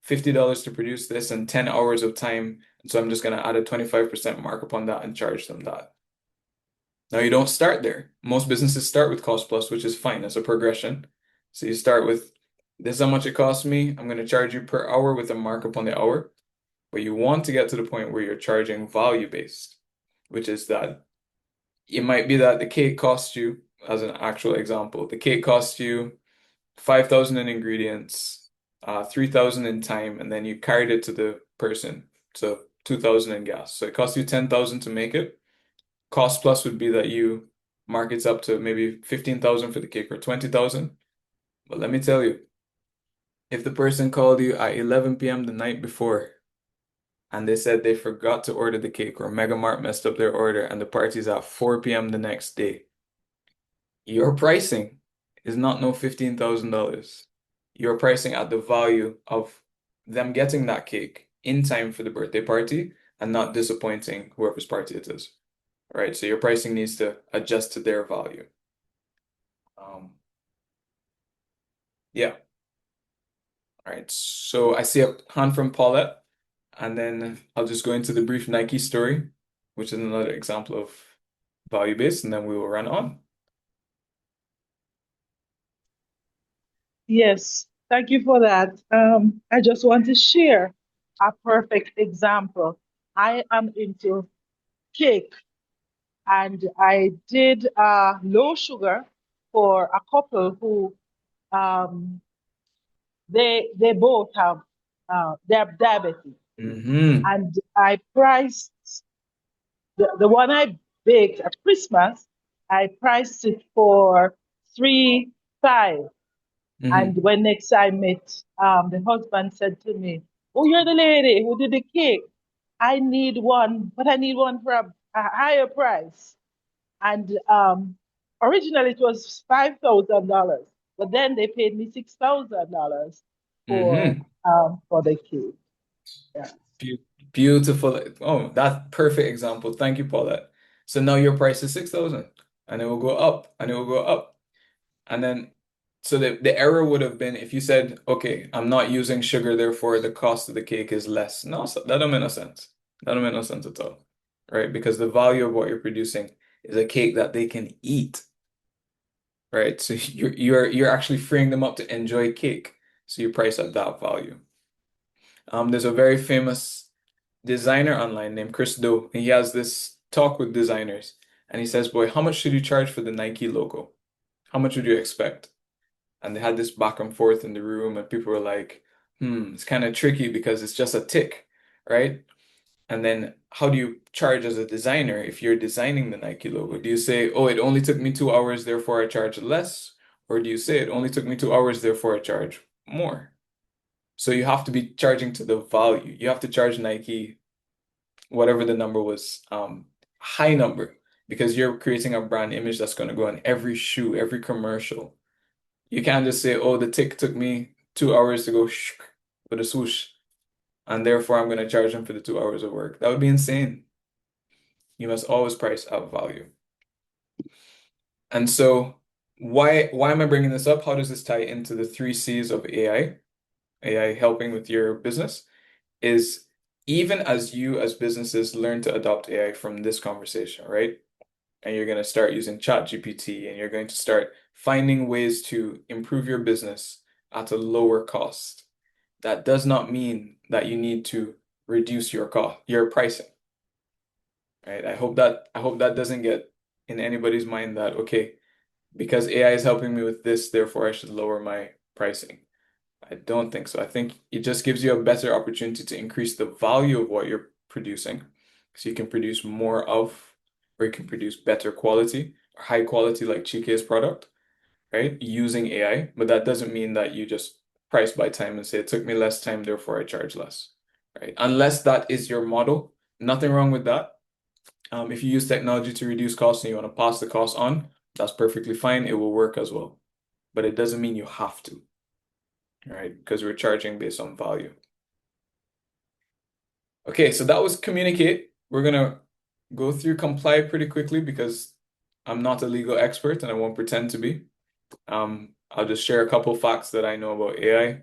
$50 to produce this and 10 hours of time. And so I'm just going to add a 25% markup on that and charge them that. Now you don't start there. Most businesses start with cost plus, which is fine. It's a progression. So you start with this is how much it costs me. I'm going to charge you per hour with a markup on the hour. But you want to get to the point where you're charging value based, which is that it might be that the cake costs you, as an actual example, the cake costs you 5,000 in ingredients, 3,000 in time, and then you carried it to the person, so 2,000 in gas. So it costs you 10,000 to make it. Cost plus would be that you mark it up to maybe 15,000 for the cake or 20,000. But let me tell you, if the person called you at 11 p.m. the night before and they said they forgot to order the cake or Mega Mart messed up their order and the party's at 4 p.m. the next day, your pricing is not no $15,000. You're pricing at the value of them getting that cake in time for the birthday party and not disappointing whoever's party it is. Right? So your pricing needs to adjust to their value. Yeah. All right. So I see a hand from Paulette, and then I'll just go into the brief Nike story, which is another example of value-based, and then we will run on. Yes, thank you for that. I just want to share a perfect example. I am into cake, and I did low sugar for a couple who um, they both have they have diabetes, and I priced the one I baked at Christmas. I priced it for 3.5. And when next I met, the husband said to me, "Oh, you're the lady who did the cake. I need one, but I need one for a higher price." And originally it was $5,000, but then they paid me $6,000 for the cake. Yeah. Beautiful. Oh, that's perfect example. Thank you, Paulette. So now your price is 6,000 and it will go up and it will go up. And then, so the error would have been if you said, okay, I'm not using sugar, therefore the cost of the cake is less. No, that don't make no sense. That don't make no sense at all, right? Because the value of what you're producing is a cake that they can eat, right? So you're actually freeing them up to enjoy cake. So you price at that value. There's a very famous designer online named Chris Do. He has this talk with designers, and he says, "Boy, how much should you charge for the Nike logo? How much would you expect?" And they had this back and forth in the room, and people were like, it's kind of tricky because it's just a tick, right? And then how do you charge as a designer if you're designing the Nike logo? Do you say, oh, it only took me 2 hours, therefore I charge less? Or do you say it only took me 2 hours, therefore I charge more? So you have to be charging to the value. You have to charge Nike whatever the number was, high number, because you're creating a brand image that's going to go on every shoe, every commercial. You can't just say, oh, the tick took me 2 hours to go with a swoosh, and therefore I'm going to charge them for the 2 hours of work. That would be insane. You must always price out value. And so why am I bringing this up? How does this tie into the 3 C's of AI? AI helping with your business is even as you as businesses learn to adopt AI from this conversation, right? And you're going to start using ChatGPT and you're going to start finding ways to improve your business at a lower cost. That does not mean that you need to reduce your pricing. Right? I hope that doesn't get in anybody's mind that, okay, because AI is helping me with this, therefore I should lower my pricing. I don't think so. I think it just gives you a better opportunity to increase the value of what you're producing. So you can produce more of, or you can produce better quality or high quality like Chike's product, right? Using AI. But that doesn't mean that you just price by time and say it took me less time, therefore I charge less, right? Unless that is your model, nothing wrong with that. If you use technology to reduce costs and you want to pass the cost on, that's perfectly fine. It will work as well. But it doesn't mean you have to, right? Because we're charging based on value. Okay, so that was communicate. We're gonna go through comply pretty quickly because I'm not a legal expert and I won't pretend to be. I'll just share a couple facts that I know about AI.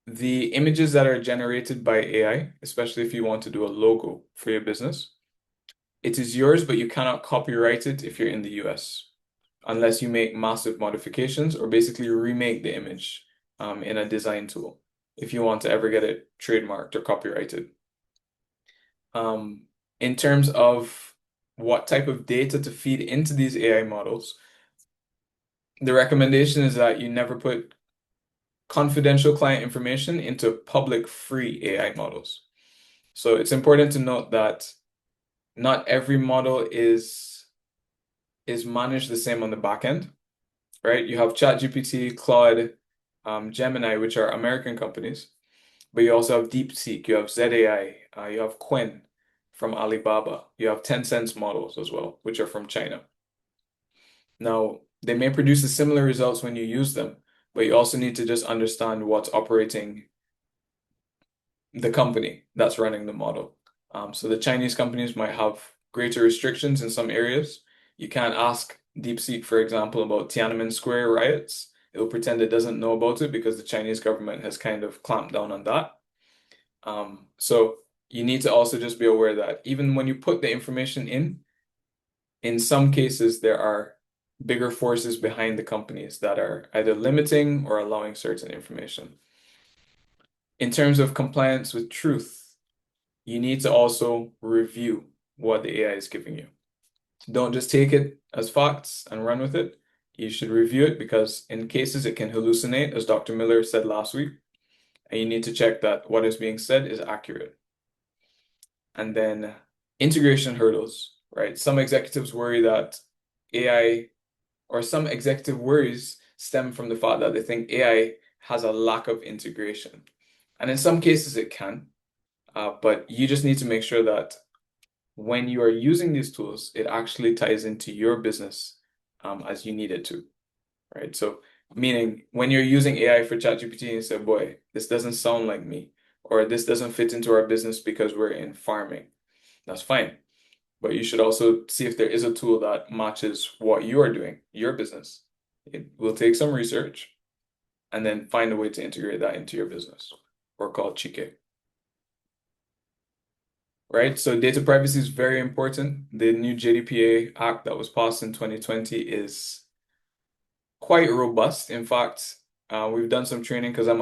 The images that are generated by AI, especially if you want to do a logo for your business, it is yours, but you cannot copyright it if you're in the US, unless you make massive modifications or basically remake the image in a design tool if you want to ever get it trademarked or copyrighted. In terms of what type of data to feed into these AI models, the recommendation is that you never put confidential client information into public free AI models. So it's important to note that not every model is managed the same on the back end, right? You have ChatGPT, Claude, Gemini, which are American companies, but you also have DeepSeek, you have ZAI, you have Qwen from Alibaba, you have Tencent's models as well, which are from China. Now, they may produce similar results when you use them, but you also need to just understand what's operating the company that's running the model. So the Chinese companies might have greater restrictions in some areas. You can't ask DeepSeek, for example, about Tiananmen Square riots. It will pretend it doesn't know about it because the Chinese government has kind of clamped down on that. So you need to also just be aware that even when you put the information in some cases, there are bigger forces behind the companies that are either limiting or allowing certain information. In terms of compliance with truth, you need to also review what the AI is giving you. Don't just take it as facts and run with it. You should review it because in cases it can hallucinate, as Dr. Miller said last week, and you need to check that what is being said is accurate. And then integration hurdles, right? Some executives worry that AI, or some executive worries stem from the fact that they think AI has a lack of integration. And in some cases it can, but you just need to make sure that when you are using these tools, it actually ties into your business as you need it to, right? So meaning when you're using AI for ChatGPT and you say, boy, this doesn't sound like me, or this doesn't fit into our business because we're in farming, that's fine. But you should also see if there is a tool that matches what you are doing, your business. It will take some research and then find a way to integrate that into your business, or called Chike. Right? So data privacy is very important. The new JDPA Act that was passed in 2020 is quite robust. In fact, we've done some training because I'm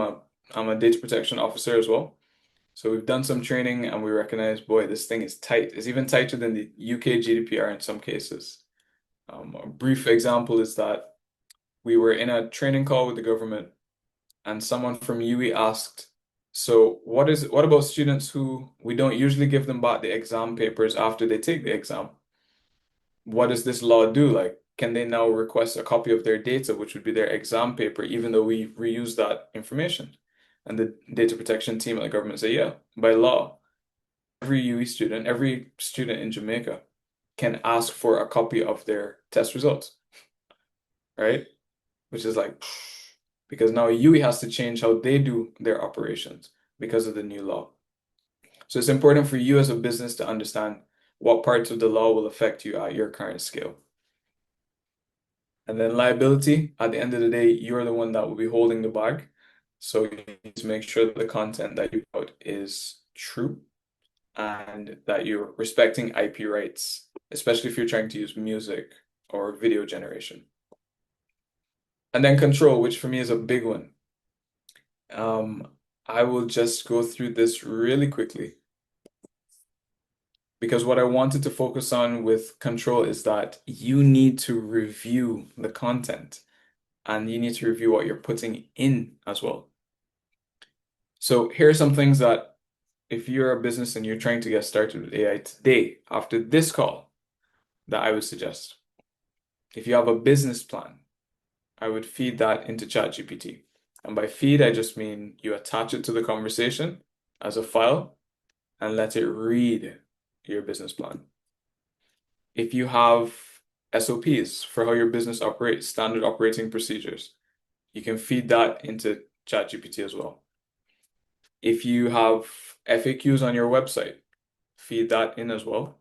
a data protection officer as well. So we've done some training and we recognize, boy, this thing is tight. It's even tighter than the UK GDPR in some cases. A brief example is that we were in a training call with the government and someone from UE asked So what about students who we don't usually give them back the exam papers after they take the exam? What does this law do? Like, can they now request a copy of their data, which would be their exam paper, even though we reuse that information? And the data protection team at the government say, yeah, by law, every student in Jamaica can ask for a copy of their test results, right? Which is like, because now UE has to change how they do their operations because of the new law. So it's important for you as a business to understand what parts of the law will affect you at your current scale. And then liability, at the end of the day, you're the one that will be holding the bag. So you need to make sure that the content that you put is true and that you're respecting IP rights, especially if you're trying to use music or video generation. And then control, which for me is a big one. I will just go through this really quickly because what I wanted to focus on with control is that you need to review the content and you need to review what you're putting in as well. So here are some things that if you're a business and you're trying to get started with AI today, after this call, that I would suggest. If you have a business plan, I would feed that into ChatGPT. And by feed, I just mean you attach it to the conversation as a file and let it read your business plan. If you have SOPs for how your business operates, standard operating procedures, you can feed that into ChatGPT as well. If you have FAQs on your website, feed that in as well.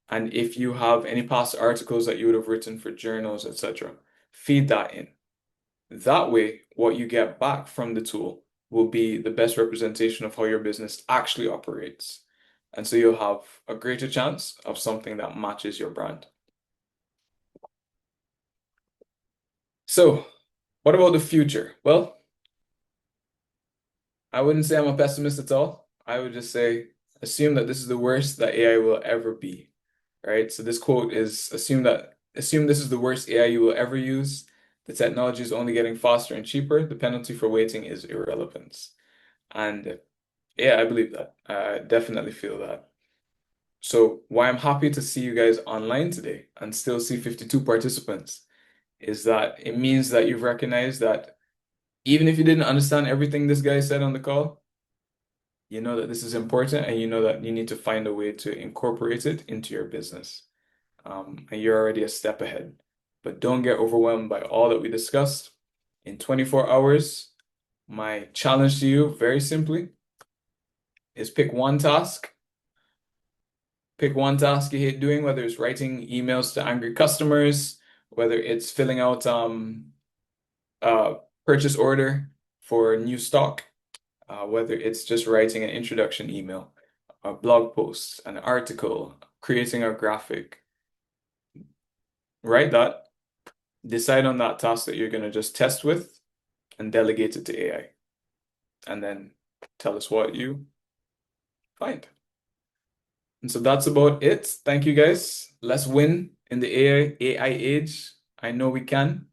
And if you have any past articles that you would have written for journals, etc., feed that in. That way, what you get back from the tool will be the best representation of how your business actually operates. And so you'll have a greater chance of something that matches your brand. So, what about the future? Well, I wouldn't say I'm a pessimist at all. I would just say, assume that this is the worst that AI will ever be, right? So this quote is, assume this is the worst AI you will ever use. The technology is only getting faster and cheaper. The penalty for waiting is irrelevance. And yeah, I believe that. I definitely feel that. So why I'm happy to see you guys online today and still see 52 participants is that it means that you've recognized that even if you didn't understand everything this guy said on the call, you know that this is important and you know that you need to find a way to incorporate it into your business. And you're already a step ahead. But don't get overwhelmed by all that we discussed. In 24 hours, my challenge to you, very simply, is pick one task. Pick one task you hate doing, whether it's writing emails to angry customers, whether it's filling out a purchase order for new stock, whether it's just writing an introduction email, a blog post, an article, creating a graphic. Write that. Decide on that task that you're going to just test with and delegate it to AI. And then tell us what you find. And so that's about it. Thank you guys. Let's win in the AI age. I know we can.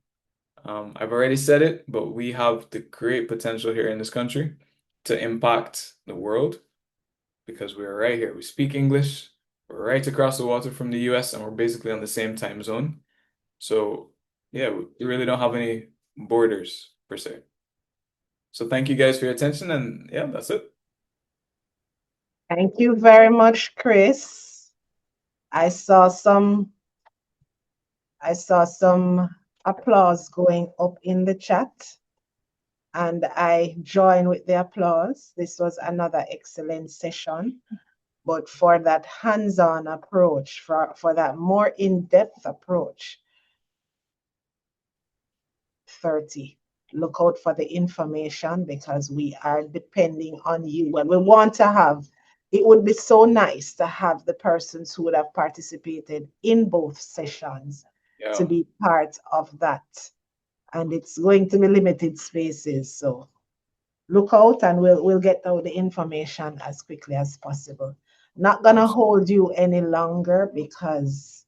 I've already said it, but we have the great potential here in this country to impact the world because we're right here. We speak English. We're right across the water from the US and we're basically on the same time zone. So yeah, we really don't have any borders per se. So thank you guys for your attention and yeah, that's it. Thank you very much, Chris. I saw some applause going up in the chat, and I join with the applause. This was another excellent session, but for that hands-on approach, for that more in-depth approach, 30. Look out for the information because we are depending on you. When we want to have, it would be so nice to have the persons who would have participated in both sessions to be part of that. And it's going to be limited spaces. So look out and we'll get out the information as quickly as possible. Not gonna hold you any longer because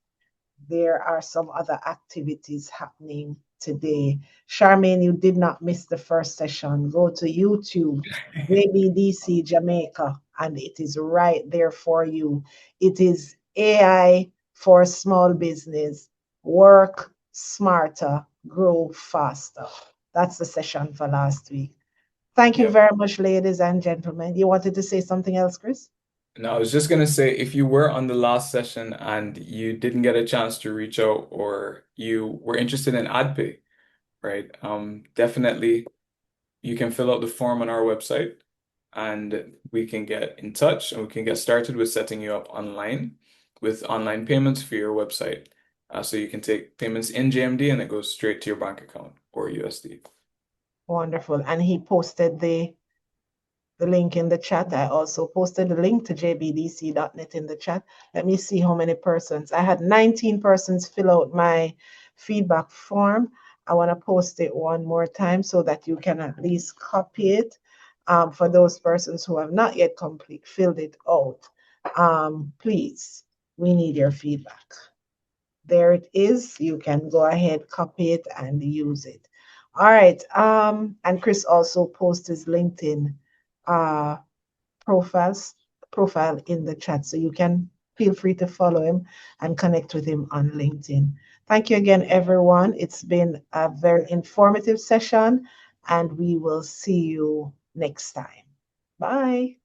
there are some other activities happening today. Charmaine, you did not miss the first session. Go to YouTube, JBDC Jamaica, and it is right there for you. It is AI for small business. Work smarter, grow faster. That's the session for last week. Thank you Yep. very much, ladies and gentlemen. You wanted to say something else, Chris? No, I was just gonna say if you were on the last session and you didn't get a chance to reach out or you were interested in AdPay, right? Definitely you can fill out the form on our website and we can get in touch and we can get started with setting you up online with online payments for your website. So you can take payments in JMD and it goes straight to your bank account or USD. Wonderful. And he posted the link in the chat. I also posted the link to jbdc.net in the chat. Let me see how many persons. I had 19 persons fill out my feedback form. I want to post it one more time so that you can at least copy it. For those persons who have not yet filled it out, please, we need your feedback. There it is. You can go ahead, copy it, and use it. All right. And Chris also posts his LinkedIn profile in the chat, so you can feel free to follow him and connect with him on LinkedIn. Thank you again, everyone. It's been a very informative session, and we will see you next time. Bye.